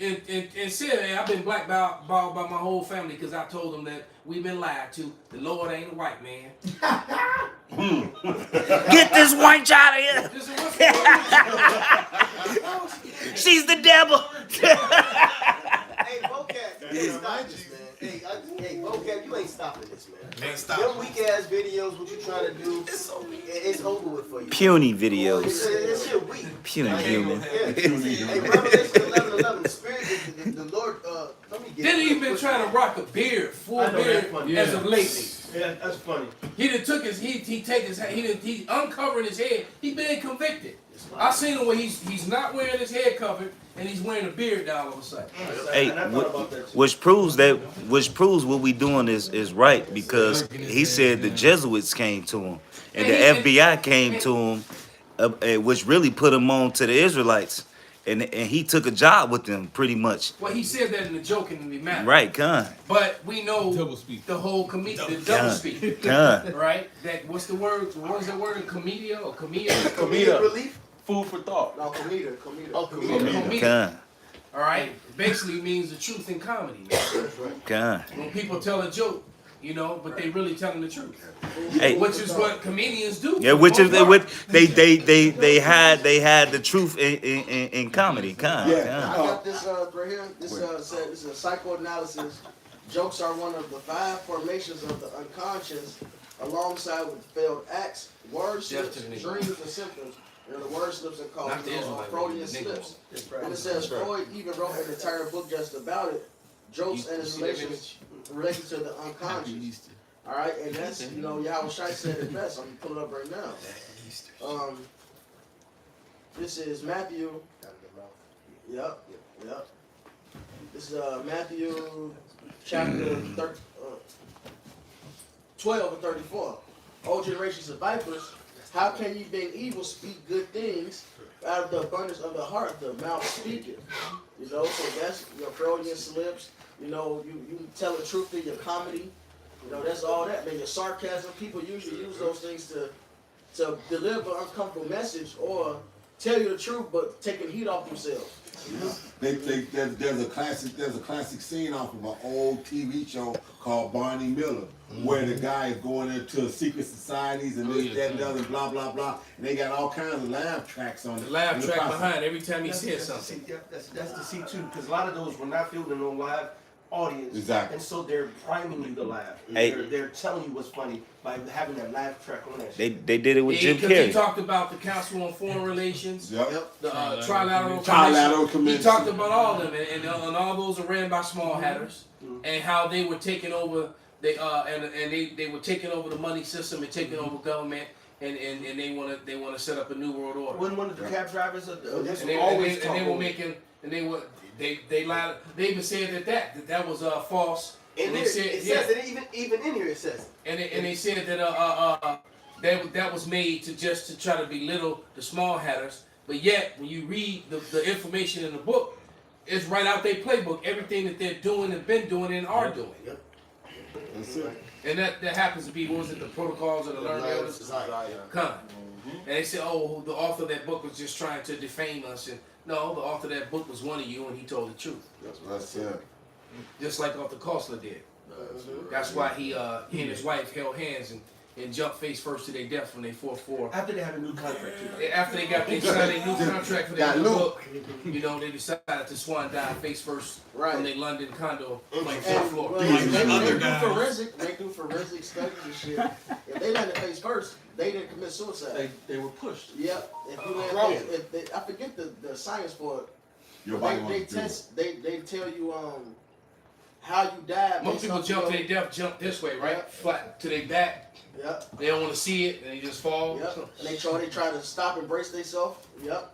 said, hey, I've been blackballed by my whole family because I told them that we've been lied to. The Lord ain't a white man. Get this white child out of here. She's the devil. Hey, Vocab, you ain't stopping this, man. Hey, Vocab, you ain't stopping this, man. Can't stop. Them weak ass videos, what you trying to do, it's over with for you. Puny videos. It's shit weak. Puny human. Hey, Revelation 11:11, the Spirit, the Lord, let me get Then he been trying to rock a beard, full beard, as of lately. Yeah, that's funny. He done took his, he uncovering his head. He been convicted. I seen him where he's not wearing his head covered and he's wearing a beard now all of a sudden. Hey, which proves what we doing is right, because he said the Jesuits came to him and the FBI came to him, which really put him on to the Israelites, and he took a job with them pretty much. Well, he said that in a jokingly manner. Right, con. But we know the whole the double speak. Right? That what's the word? What is that word? Comedia or comedian? Comedic relief? Food for thought. No, comedic. Oh, comedic. All right. Basically means the truth in comedy. God. When people tell a joke, but they really telling the truth. Hey. Which is what comedians do. Yeah, which is they had the truth in comedy. Con. I got this right here. This said this is a psychoanalysis. Jokes are one of the 5 formations of the unconscious, alongside with failed acts, word slips, dreams, and symptoms. The word slips are called Freudian slips. And it says Freud even wrote an entire book just about it. Jokes and its related to the unconscious. All right, and that's Yahweh Shai said it best. I'm pulling it up right now. This is Matthew. Yep. This is Matthew chapter 12 and 34. O generations of vipers, how can you, being evil, speak good things? Out of the abundance of the heart, the mouth speaketh. So that's your Freudian slips. You tell the truth in your comedy. That's all that, man. Your sarcasm. People usually use those things to deliver an uncomfortable message or tell you the truth, but taking heat off themselves. There's a classic scene off of an old TV show called Barney Miller, where the guy is going into secret societies and this, that, and the other, blah, blah, blah. And they got all kinds of laugh tracks on it. The laugh track behind every time he says something. That's the C too, because a lot of those were not filmed in no live audience. Exactly. And so they're priming you to laugh. Hey. They're telling you what's funny by having that laugh track on that shit. They did it with Jim Because Carrey. he talked about the Council on Foreign Relations, Yep. the Trilateral Commission. He talked about all of them, and all those are ran by small hatters, and how they were taking over. They were taking over the money system and taking over government, and they want to set up a new world order. When one of the cab drivers, they lied. They even said that was false. In And here, they said, it says it even in here it says. And they said that that was made to try to belittle the small hatters. But yet, when you read the information in the book, it's right out their playbook. Everything that they're doing and been doing and are doing. Yep. That's it. And that happens to be, what was it, the protocols of the learned elders? Come. And they said, oh, the author of that book was just trying to defame us. And no, the author of that book was one of you, and he told the truth. That's what I said. Just like Arthur Koestler did. That's why he and his wife held hands and jumped face first to their death when they fought for. After they had a new contract too. After they signed a new contract for their new book, they decided to swan dive face first from their London condo playing fourth floor. They do forensic studies and shit. If they let it face first, they didn't commit suicide. They were pushed. Yep. I forget the science for it. Your body They tell you how you died. Most people jump to their death, jump this way, right? Flat to their back. Yep. They don't want to see it, and they just fall. Yep. And they try to stop and brace themselves. Yep.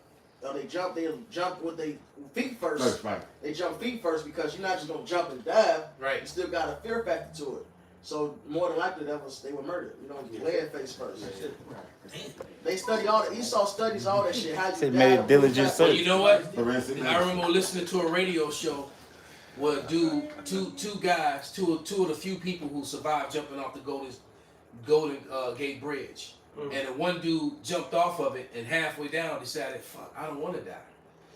They jump with their feet first. Right. They jump feet first because you're not just gonna jump and dive. Right. You still got a fear factor to it. So more than likely they were murdered. You don't lay it face first. They study all that. Esau studies all that shit. How you They die, made diligent Well, search. you know what? I remember listening to a radio show where two guys, two of the few people who survived jumping off the Golden Gate Bridge. And the one dude jumped off of it and halfway down decided, fuck, I don't want to die.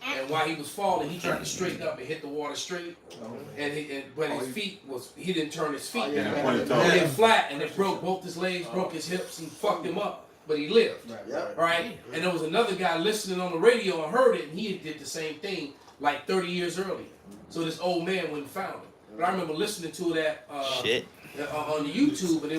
And while he was falling, he tried to straighten up and hit the water straight. But his feet he didn't turn his feet. He hit flat and it broke both his legs, broke his hips and fucked him up. But he lived. Right? And there was another guy listening on the radio and heard it, and he did the same thing like 30 years earlier. So this old man wouldn't found him. But I remember listening to that on the YouTube, and he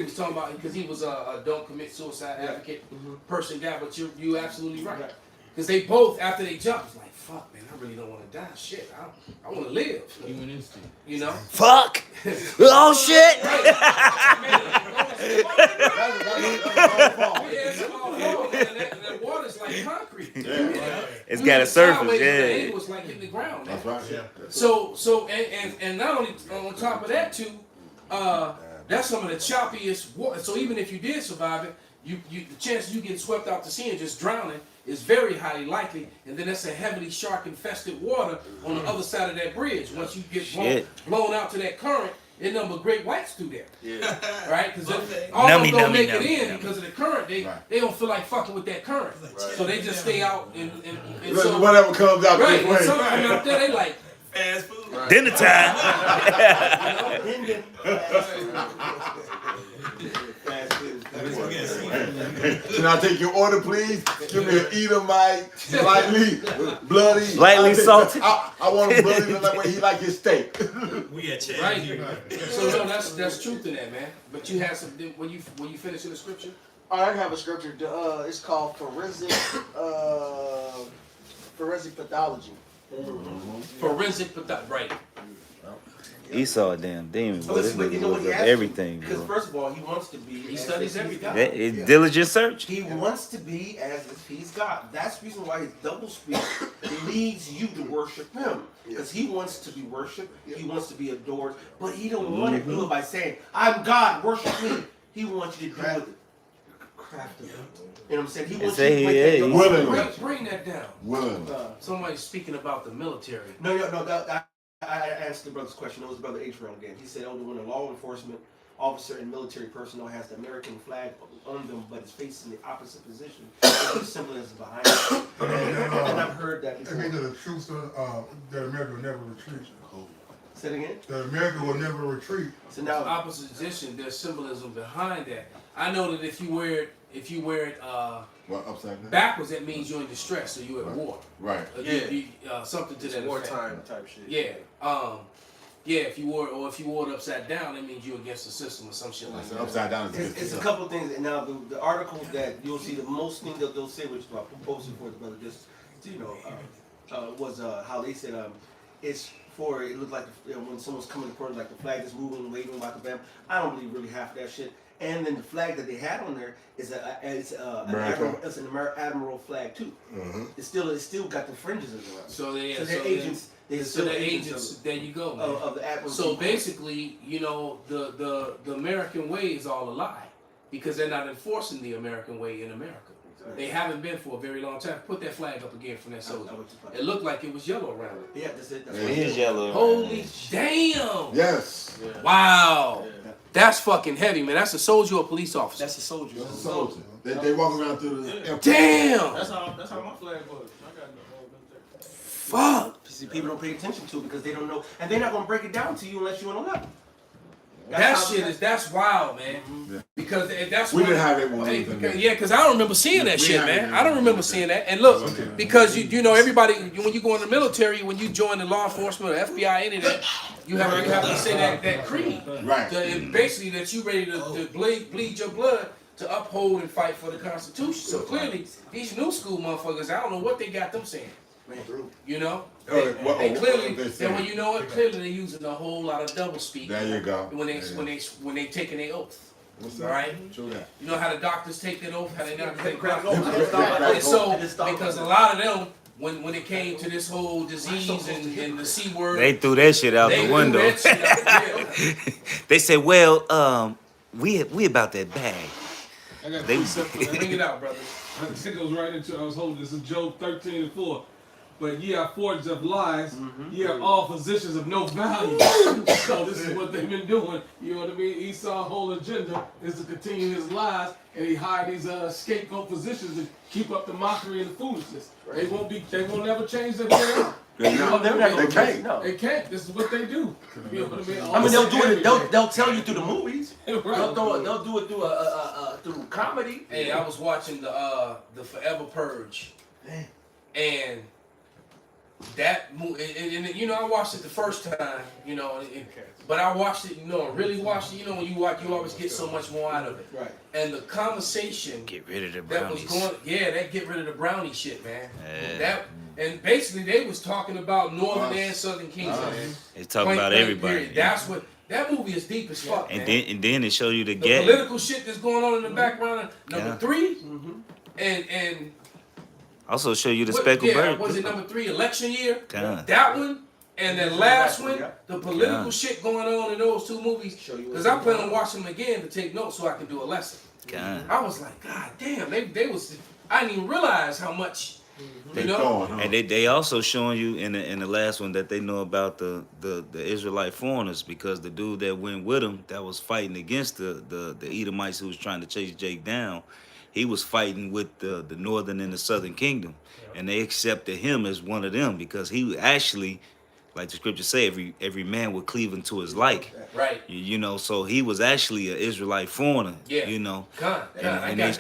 was talking about, because he was a don't commit suicide advocate person guy, but you absolutely right. Because they both, after they jumped, was like, fuck, man, I really don't want to die. Shit, I want to live. Human instinct. You know? Fuck! Oh, shit! That water's like concrete. It's got a surface, It was like hitting the ground. That's right. Yeah. So and not only on top of that too, that's some of the choppiest water. So even if you did survive it, the chance you get swept out to sea and just drowning is very highly likely. And then that's a heavily shark infested water on the other side of that bridge. Once you get blown out to that current, there's number of great whites through there. Yeah. Right? Because all of them don't make it in because of the current. They don't feel like fucking with that current. Right. So they just stay out and so, whatever comes out right, this way. And some come out there, they like fast food. Right. Dinner time. Can I take your order, please? Give me an Edomite, lightly salted. I want him bloody that way he like his steak. We at Chad. Right. So no, that's truth in that, man. But you had some when you finish in the scripture. I have a scripture. It's called forensic pathology. Forensic pathology, right? Esau, a damn demon, bro. This nigga what looks he up has everything, Because bro. first of all, he wants to be. He studies everything. Diligent search. He wants to be as if he's God. That's the reason why his double speak leads you to worship him. Because he wants to be worshipped. He wants to be adored. But he don't want to do it by saying, "I'm God, worship me." He wants you to do it. Craft him. You know what I'm saying? He wants you to break Bring that down. Willingly. Somebody's speaking about the military. No. I asked the brother's question. It was Brother H. Brown again. He said, when a law enforcement officer and military personnel has the American flag on them, but is facing the opposite position, it's as simple as behind it. And I've heard that before. I mean, the true story retreat. Say it again. That America will never retreat. So now, opposition, there's symbolism behind that. I know that if you wear it upside down? backwards, that means you're in distress, so you're at war. Right. Something to it's that wartime effect. type shit. Yeah. Yeah. If you wore it upside down, that means you're against the system or some shit like that. Upside down is It's a couple of things. And now the article that you'll see, the most thing that they'll say, which I posted for the brother, just was how they said it's for, it looked like when someone's coming to court, like the flag is moving, waving like a bam. I don't believe really half of that shit. And then the flag that they had on there is an admiral flag too. Mm-hmm. It's still got the fringes around. So they're agents. They're agents. There you go, man. Of the admiral. So basically, the American way is all a lie because they're not enforcing the American way in America. They haven't been for a very long time. Put that flag up again from that soldier. It looked like it was yellow around it. Yeah, that's it. It is yellow. Holy damn! Yes. Yeah. Wow. Yeah. That's fucking heavy, man. That's a soldier or a police officer? That's a soldier. That's a soldier. They walk around through the airport. Damn! That's how my flag was. I got no fuck. See, people don't pay attention to it because they don't know, and they're not gonna break it down to you unless you want to know. That's wild, man. Yeah. Because that's we didn't have it one. Because I don't remember seeing that shit, man. I don't remember seeing that. And look, because you know everybody when you go in the military, when you join the law enforcement or FBI, any of that, you have to say that creed, right? And basically that you ready to bleed your blood to uphold and fight for the Constitution. So clearly, these new school motherfuckers, I don't know what they got them saying. You know, and clearly, and when you know it, clearly they're using a whole lot of double speak. There you go. When they taking their oath, right? True that. You know how the doctors take that oath, how they not take crack oath. And so because a lot of them, when it came to this whole disease and the C word, they threw that shit out the window. They said, "Well, we about that bag." I got they bring it out, brother. It goes right into. I was holding this is Job 13:4. But ye are forged of lies, ye are all physicians of no value. So this is what they've been doing. You know what I mean? Esau's whole agenda is to continue his lies, and he hired these scapegoat physicians to keep up the mockery and the foolishness. They won't never change their way. They can't. No. They can't. This is what they do. You know what I mean? I mean, they'll do it. They'll tell you through the movies. Right. They'll do it through comedy. Hey, I was watching the Forever Purge, and that movie, and you know, I watched it the first time, you know, but I watched it, you know, really watched it, you know, when you watch, you always get so much more out of it. Right. And the conversation get rid of the that was brownies. going, that get rid of the brownie shit, man. That and basically they was talking about Northern and Southern Kingdom, man. They talking about everybody. Yeah. That's what that movie is deep as fuck, And man. then it show you the The gap. political shit that's going on in the background. Number 3, and Also show you the speckled bird. was it number 3? Election year. God. That one and then last one, the political shit going on in those two movies. Because I plan on watching them again to take notes so I can do a lesson. God. I was like, God damn, they was. I didn't even realize how much. You know. And they also showing you in the last one that they know about the Israelite foreigners, because the dude that went with them that was fighting against the Edomites who was trying to chase Jake down. He was fighting with the northern and the southern kingdom, and they accepted him as one of them because he actually, like the scripture say, every man would cleave unto his like. Right. You know, so he was actually an Israelite foreigner. Yeah. You know. Him and his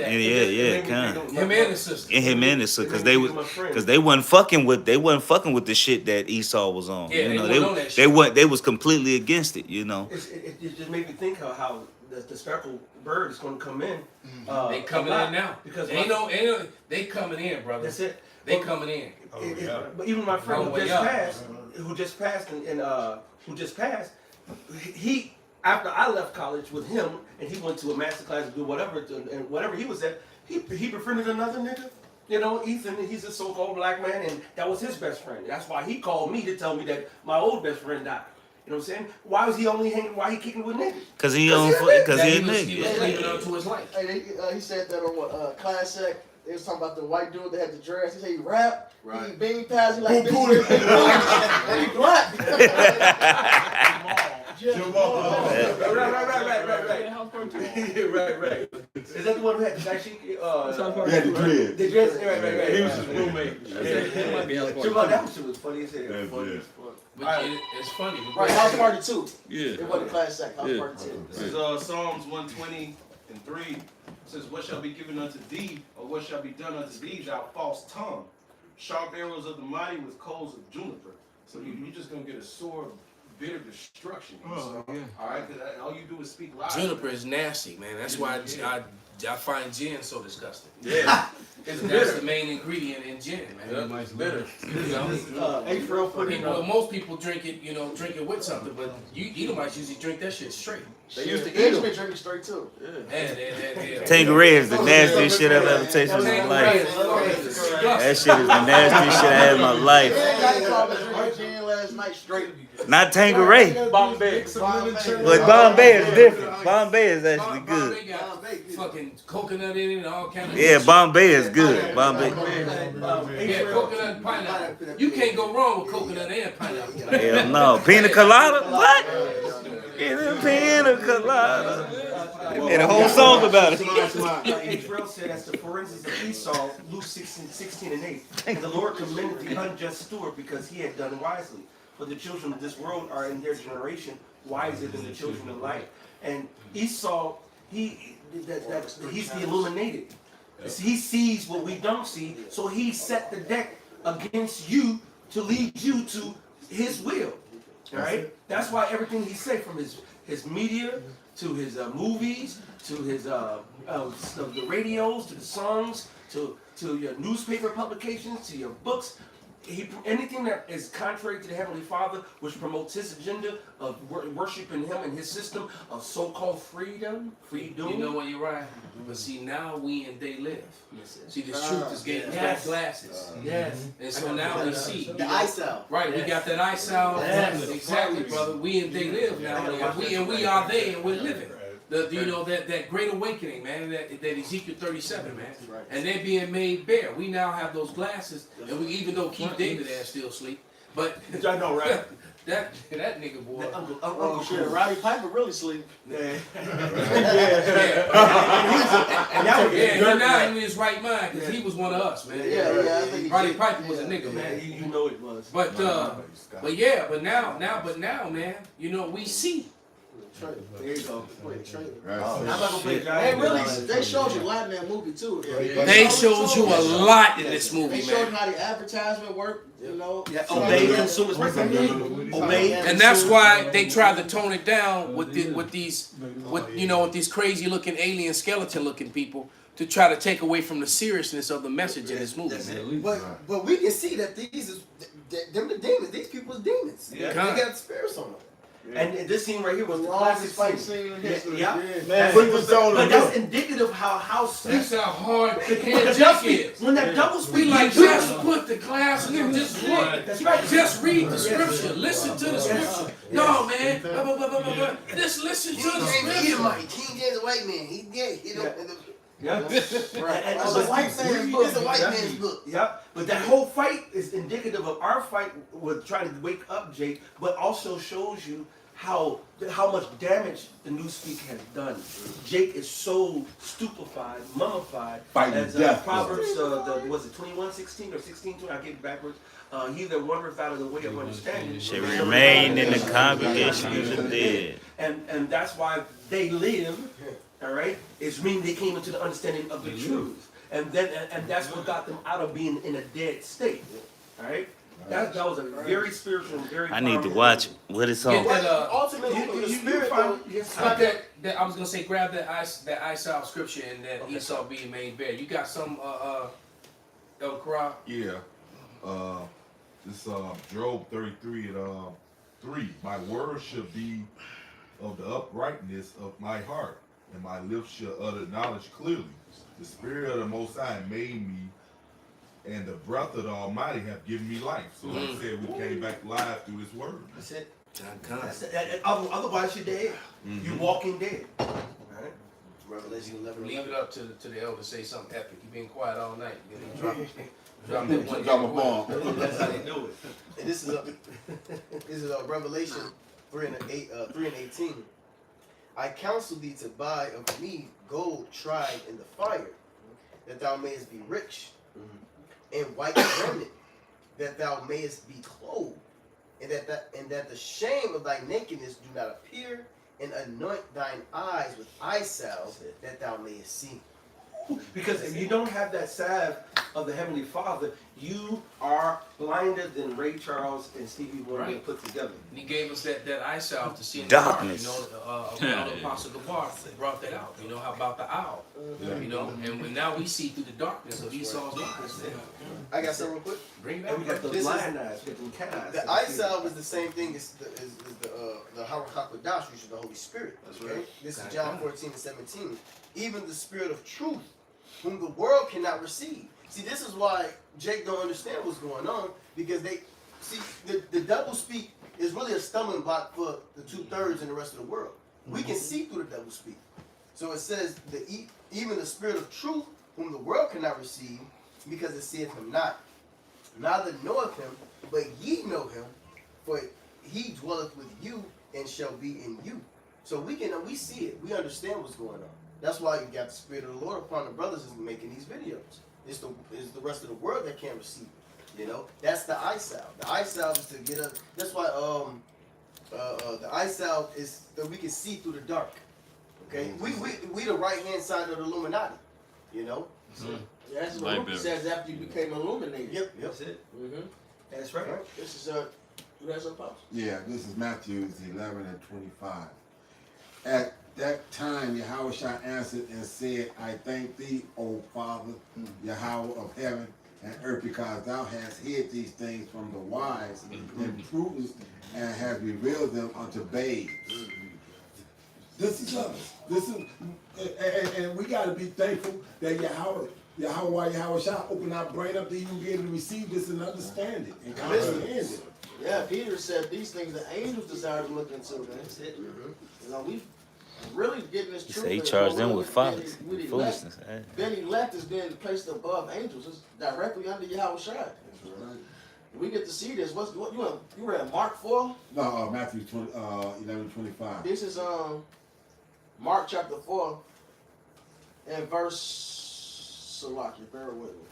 sister. And him and his sister, because they wasn't fucking with the shit that Esau was on. Yeah, you know, they was completely against it. You know. It just made me think how the speckled bird is going to come in. They coming in now because ain't no they coming in, brother. That's it. They coming in. But even my friend who just passed, he after I left college with him, and he went to a master class to do whatever, and whatever he was at, he befriended another nigga. You know, Ethan, he's a so-called black man, and that was his best friend. That's why he called me to tell me that my old best friend died. You know what I'm saying? Why was he only hanging? Why he kicking with niggas? Because he a nigga. He was leaving on to his life. Hey, he said that on Classic. They was talking about the white dude that had the dress. He said he rap, he bean pass, he like this, and he black. Right. Is that the one who had the dashiki? He had the dreads. The dreads, right. He was his roommate. That might be that shit was funny as hell. Funny as fuck. But it's funny. Right, House Party 2. Yeah. It wasn't Class Sack. House Party 2. This is Psalms 120 and 3. It says, what shall be given unto thee, or what shall be done unto thee, thou false tongue? Sharp arrows of the mighty with coals of juniper. So you're just going to get a sword of bitter destruction. Oh, yeah. All right, because all you do is speak lies. Juniper is nasty, man. That's why I find gin so disgusting. Yeah. That's the main ingredient in gin, man. It's bitter. You know, most people drink it with something, but Edomites usually drink that shit straight. They used to eat it, drink it straight too. Yeah. Tanqueray is the nastiest shit I've ever tasted in my life. That shit is the nastiest shit I had in my life. Not Tanqueray. Bombay. But Bombay is different. Bombay is actually good. Bombay got fucking coconut in it and all kind of. Yeah, Bombay is good. Bombay. Yeah, coconut and pineapple. You can't go wrong with coconut and pineapple. Hell no. Pina colada? What? Get a pina colada. And a whole song about it. Israel said, as the forensics of Esau, Luke 16 and 8, and the Lord commended the unjust steward because he had done wisely. For the children of this world are in their generation wiser than the children of light. And Esau, he's the illuminated. He sees what we don't see, so he set the deck against you to lead you to his will. All right? That's why everything he said, from his media to his movies, to his the radios, to the songs, to your newspaper publications, to your books, anything that is contrary to the Heavenly Father, which promotes his agenda of worshiping him and his system of so-called freedom. You know what, you're right. But see, now we and they live. See, the truth is getting black glasses. Yes. And so now we see. The eyesight. Right, we got that eyesight. Yes. Exactly, brother. We and they live now. And we are they, and we're living. That great awakening, man, that Ezekiel 37, man. And they're being made bare. We now have those glasses, and we even though Keith David there still asleep, but I know, right? that nigga boy. Oh shit, Roddy Piper really sleep. Yeah, now he in his right mind because he was one of us, man. Yeah, I think Roddy Piper was a nigga, man. You know it was. But now, man, we see. There you go. Hey, really, they showed you a lot in that movie too. They showed you a lot in this movie, They showed man. how the advertisement worked, Yeah, obey consumers. Obey. And that's why they tried to tone it down with these crazy looking alien skeleton looking people to try to take away from the seriousness of the message in this movie, man. But we can see that them the demons. These people is demons. Yeah. They got spirits on them. And this scene right here was the longest classic scene in Yeah, history. yeah. Man, But that's indicative of how That's how hard the When Jake is. when that double speak, We like just put the class in, just look. That's right. Just read the scripture. Listen to the scripture. No, man. Just listen to the scripture. King James a white man. He gay. Yeah. Right. And It's a white man's book. It's a white man's book. Yeah, but that whole fight is indicative of our fight with trying to wake up Jake, but also shows you how much damage the newspeak has done. Jake is so stupefied, mummified, Fighting as death. Proverbs, was it 21:16 or 16:20? I get it backwards. He that wandereth out of the way of understanding Shall remain in the congregation of the dead. And that's why they live. All right, it's meaning they came into the understanding of the truth, and that's what got them out of being in a dead state. All right. That was a very spiritual, very. I need to watch it. What is on? Ultimately, the spirit though. I was gonna say, grab that Isaiah scripture and that Esau being made bare. You got some El Kra? Yeah. This Job 33 and 3. My words should be of the uprightness of my heart, and my lips shall utter knowledge clearly. The Spirit of the Most High made me, and the breath of the Almighty have given me life. So like I said, we came back live through His word. That's it. That's it. Otherwise, you're dead. You walking dead. All right. Revelation 11. Leave it up to the elder to say something epic. You've been quiet all night. You know, drop that Drop a one. bomb. That's how they do it. And this is Revelation 3 and 18. I counsel thee to buy of me gold tried in the fire, that thou mayest be rich, and white raiment, that thou mayest be clothed, and that the shame of thy nakedness do not appear, and anoint thine eyes with eye salve, that thou mayest see. Because if you don't have that salve of the Heavenly Father, you are blinder than Ray Charles and Stevie Wonder put together. And he gave us that eye salve to see in Darkness. the dark. You know, Apostle Gabar brought that out. You know, how about the owl? You know, and now we see through the darkness of Esau's darkness. I got something real quick. Bring it And we got back. the blind eyes, we got them cat eyes. The eye salve is the same thing as the Harakakadash, which is the Holy Spirit. Okay? This is John 14:17. Even the Spirit of truth, whom the world cannot receive. See, this is why Jake don't understand what's going on, because they see the double speak is really a stumbling block for the 2/3 and the rest of the world. We can see through the double speak. So it says even the Spirit of truth, whom the world cannot receive, because it seeth him not. Neither knoweth him, but ye know him, for he dwelleth with you and shall be in you. So we see it. We understand what's going on. That's why you got the Spirit of the Lord upon the brothers is making these videos. It's the rest of the world that can't receive it. You know, that's the eye salve. The eye salve is to get us. That's why the eye salve is that we can see through the dark. Okay, we the right hand side of the Illuminati. You know. Yeah, that's what Luke says after you became illuminated. Yep. That's it. That's right. This is you have some pops? Yeah, this is Matthew 11:25. At that time, Yahweh answered and said, I thank thee, O Father, Yahweh of heaven and earth, because thou hast hid these things from the wise and prudent, and hast revealed them unto babes. This is us. This is, and we got to be thankful that Yahweh shall open our brain up that you will be able to receive this and understand it and comprehend it. Yeah, Peter said these things the angels desire to look into. Man. That's it. You know, we really getting this truth. He charged them with follies, with foolishness. Then elect is being placed above angels. It's directly under Yahweh Shai. We get to see this. What you were at Mark 4? No, Matthew 11:25. This is Mark chapter 4 and verse Salaki. Bear with me.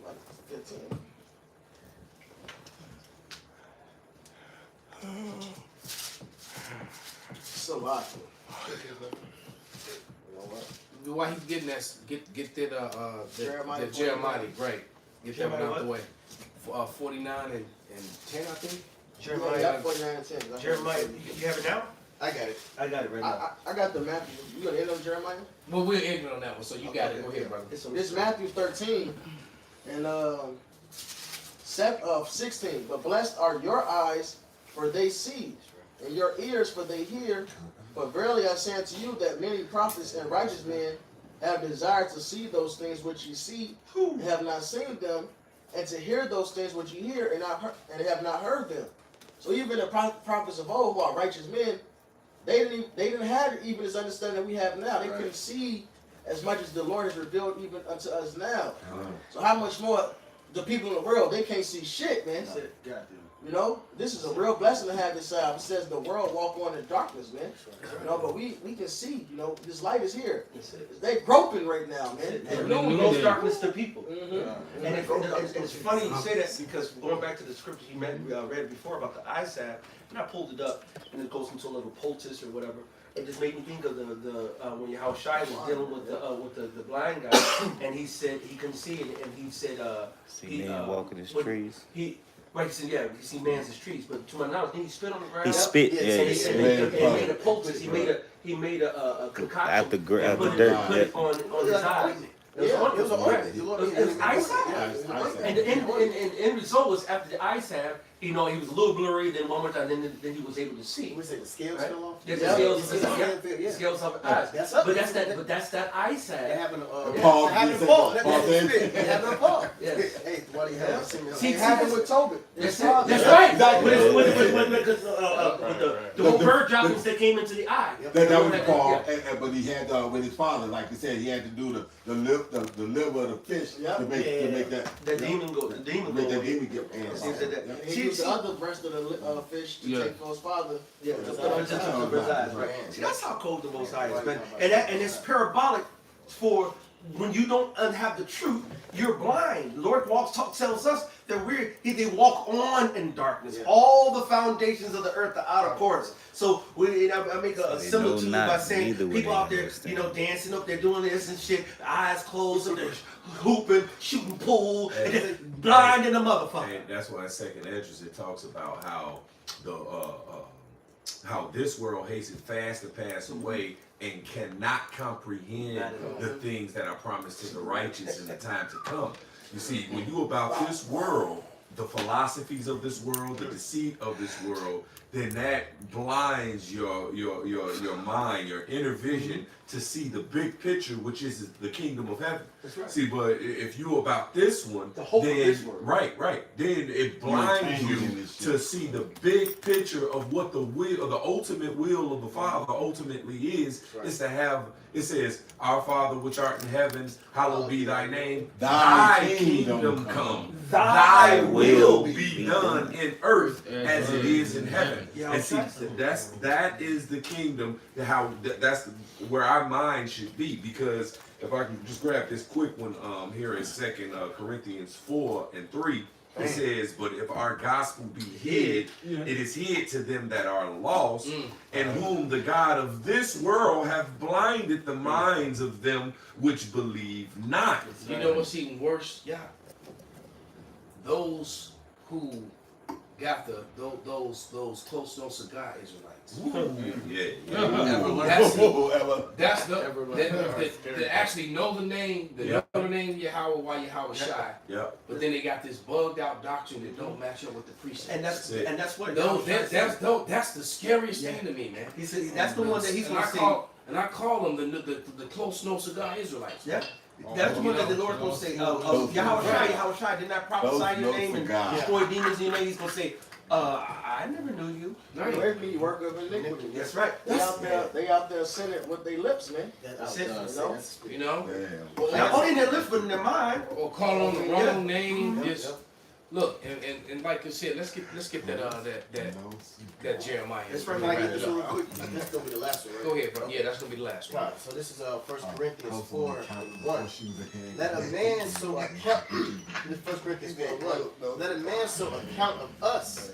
Like 15. Salaki. While he's getting that, get that Jeremiah, right? Get that one out the way. 49 and 10, I think. Jeremiah 49 and 10. Jeremiah, you have it now? I got it. I got it right now. I got the Matthew. You gonna end on Jeremiah? Well, we're ignorant on that one, so you got it. Go ahead, brother. This Matthew 13 and 16. But blessed are your eyes, for they see, and your ears, for they hear. For verily I say unto you that many prophets and righteous men have desired to see those things which ye see, and have not seen them, and to hear those things which ye hear, and have not heard them. So even the prophets of old, who are righteous men, they didn't have even this understanding that we have now. They couldn't see as much as the Lord has revealed even unto us now. So how much more the people in the world, they can't see shit, man. You know, this is a real blessing to have this out. It says the world walk on in darkness, man. You know, but we can see, you know, this light is here. They groping right now, man. And no darkness to people. And it's funny you say that, because going back to the scripture you read before about the eye salve, and I pulled it up, and it goes into a little poultice or whatever. It just made me think of the when how Shai was dealing with the blind guy, and he said he couldn't see it, and he said See man walking his trees. Right, he said, yeah, you see man's as trees, but to my knowledge, didn't he spit on the ground? He spit, yeah. he And he made a poultice. He made a concoction. Out the dirt. Put it on his eyes. It was eye salve. And the end result was after the eye salve, you know, he was a little blurry. Then one more time, then he was able to see. We say the scales fell off. Yeah, the scales off the eyes. But that's that eye salve. It happened. Paul. It happened to Paul. It happened to Paul. Hey, why do you have See, it happened with Tobit. That's right. Because the whole bird droppings that came into the eye. That was Paul, but he had with his father, like he said, he had to do the liver of the fish to make that. The demon go. The demon make go. that demon get. he used the other breast of the fish to take for his father. Yeah, to put his eyes, right? See, that's how cold the Most High is, man. And it's parabolic for when you don't have the truth, you're blind. The Lord tells us that they walk on in darkness. Yeah. All the foundations of the earth are out of course. So I make a similitude by saying people out there, dancing up, they're doing this and shit, eyes closed, and they're hooping, shooting pool, and just blind in the motherfucker. And that's why in Second Esdras it talks about how how this world hastens fast to pass away and cannot comprehend the things that are promised to the righteous in the time to come. You see, when you about this world, the philosophies of this world, the deceit of this world, then that blinds your mind, your inner vision to see the big picture, which is the kingdom of heaven. That's right. See, but if you about this one, the hope then, of this world. Right. Then it blinds you to see the big picture of what the will, or the ultimate will of the Father ultimately is. Right. Is to have. It says, "Our Father which art in heavens, hallowed be thy name. Thy kingdom come. Thy will be done in earth as it is in heaven." And see, that is the kingdom. That's where our mind should be. Because if I can just grab this quick one here in 2 Corinthians 4:3, it says, "But if our gospel be hid, it is hid to them that are lost, and whom the God of this world hath blinded the minds of them which believe not." You know what's even worse? Yeah. Those who got those close no cigar Israelites. That's that actually know the name, know the name Yahweh, why Yahweh Shai. But then they got this bugged out doctrine that don't match up with the precepts. And that's what that's the scariest thing to me, man. He said that's the one that he's going to say. And I call them the close no cigar Israelites. Yeah. That's the one that the Lord's going to say, Yahweh Shai did not prophesy your name and destroy demons in your name. He's going to say, I never knew you. Where me work of iniquity. That's right. They out there sinning with their lips, man. That's it. You know? Not only in their lips, but in their mind. Or call on the wrong name. Just look, and like I said, let's get that Jeremiah. Let's run back this real quick. That's gonna be the last one, right? Go ahead, bro. Yeah, that's gonna be the last one. So this is 1 Corinthians 4:1. Let a man so account. This 1 Corinthians 4:1. Let a man so account of us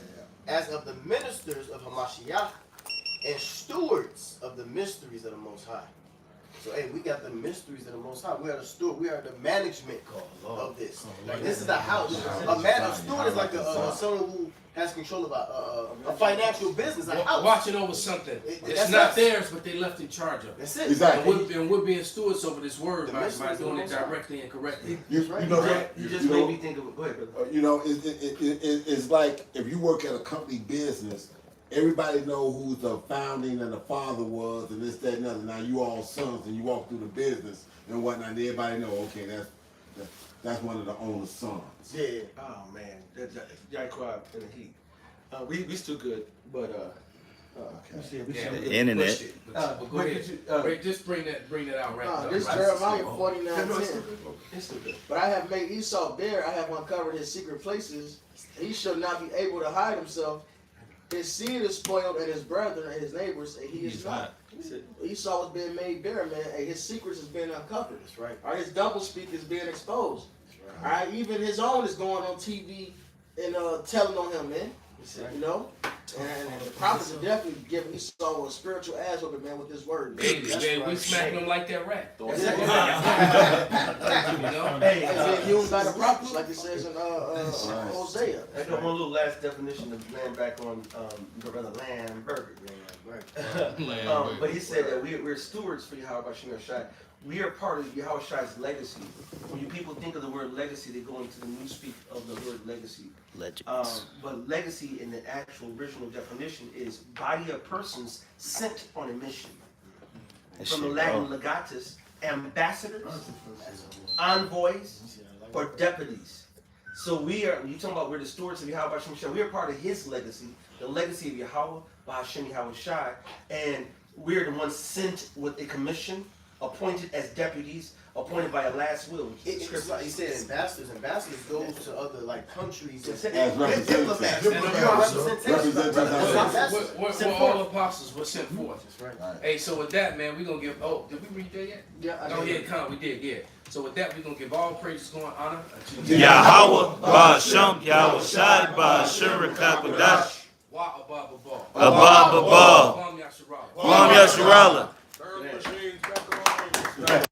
as of the ministers of Hamashiach and stewards of the mysteries of the Most High. So hey, we got the mysteries of the Most High. We are the steward. We are the management of this. Like this is a house. A steward is like someone who has control of a financial business. A house. Watching over something. It's not theirs, but they left in charge of it. That's it. Exactly. And we're being stewards over this word by doing it directly and correctly. You know what? You just made me think of it. Go ahead, brother. It's like if you work at a company business. Everybody know who the founding and the father was, and this, that, and other. Now you all sons, and you walk through the business and whatnot. And everybody know, okay, that's one of the owner's sons. Yeah. Oh man, y'all quiet in the heat. We still good, but internet. But go ahead. Just bring that out right now. This Jeremiah 49:10. It's still good. But I have made Esau bare. I have uncovered his secret places. He shall not be able to hide himself. His seed is spoiled, and his brethren and his neighbors, and he is not. Esau was being made bare, man. And his secrets is being uncovered. That's right. All right, his double speak is being exposed. That's right. All right, even his own is going on TV and telling on him, man. You know, and the prophets are definitely giving Esau a spiritual ass whooping, man, with this word. Baby, man, we smacking him like that rat. You know, hey, used by the prophets, like it says in Hosea. I got one little last definition of land back on Brother Lamberger. But he said that we're stewards for Yahweh Bashim Shai. We are part of Yahweh Shai's legacy. When you people think of the word legacy, they go into the new speak of the word legacy. Legends. But legacy in the actual original definition is body of persons sent on a mission. From the Latin legatus, ambassadors, envoys, or deputies. So we are, you talking about we're the stewards of Yahweh Bashim Shai. We are part of his legacy, the legacy of Yahweh Bashim Yahweh Shai. And we're the ones sent with a commission appointed as deputies, appointed by a last will. It's like he said, ambassadors. Ambassadors go to other like countries and As representatives. We're all apostles. We're sent forth. Hey, so with that, man, we're gonna give. Oh, did we read that yet? Yeah. Oh yeah, come. We did. Yeah. So with that, we're gonna give all praises, going honor unto Yahweh, Ba'Shem, Yahweh Shai, Ba'Ashura Kakodash. Wa above above. Above above. Kwam Yasharala. Kwam Yasharala.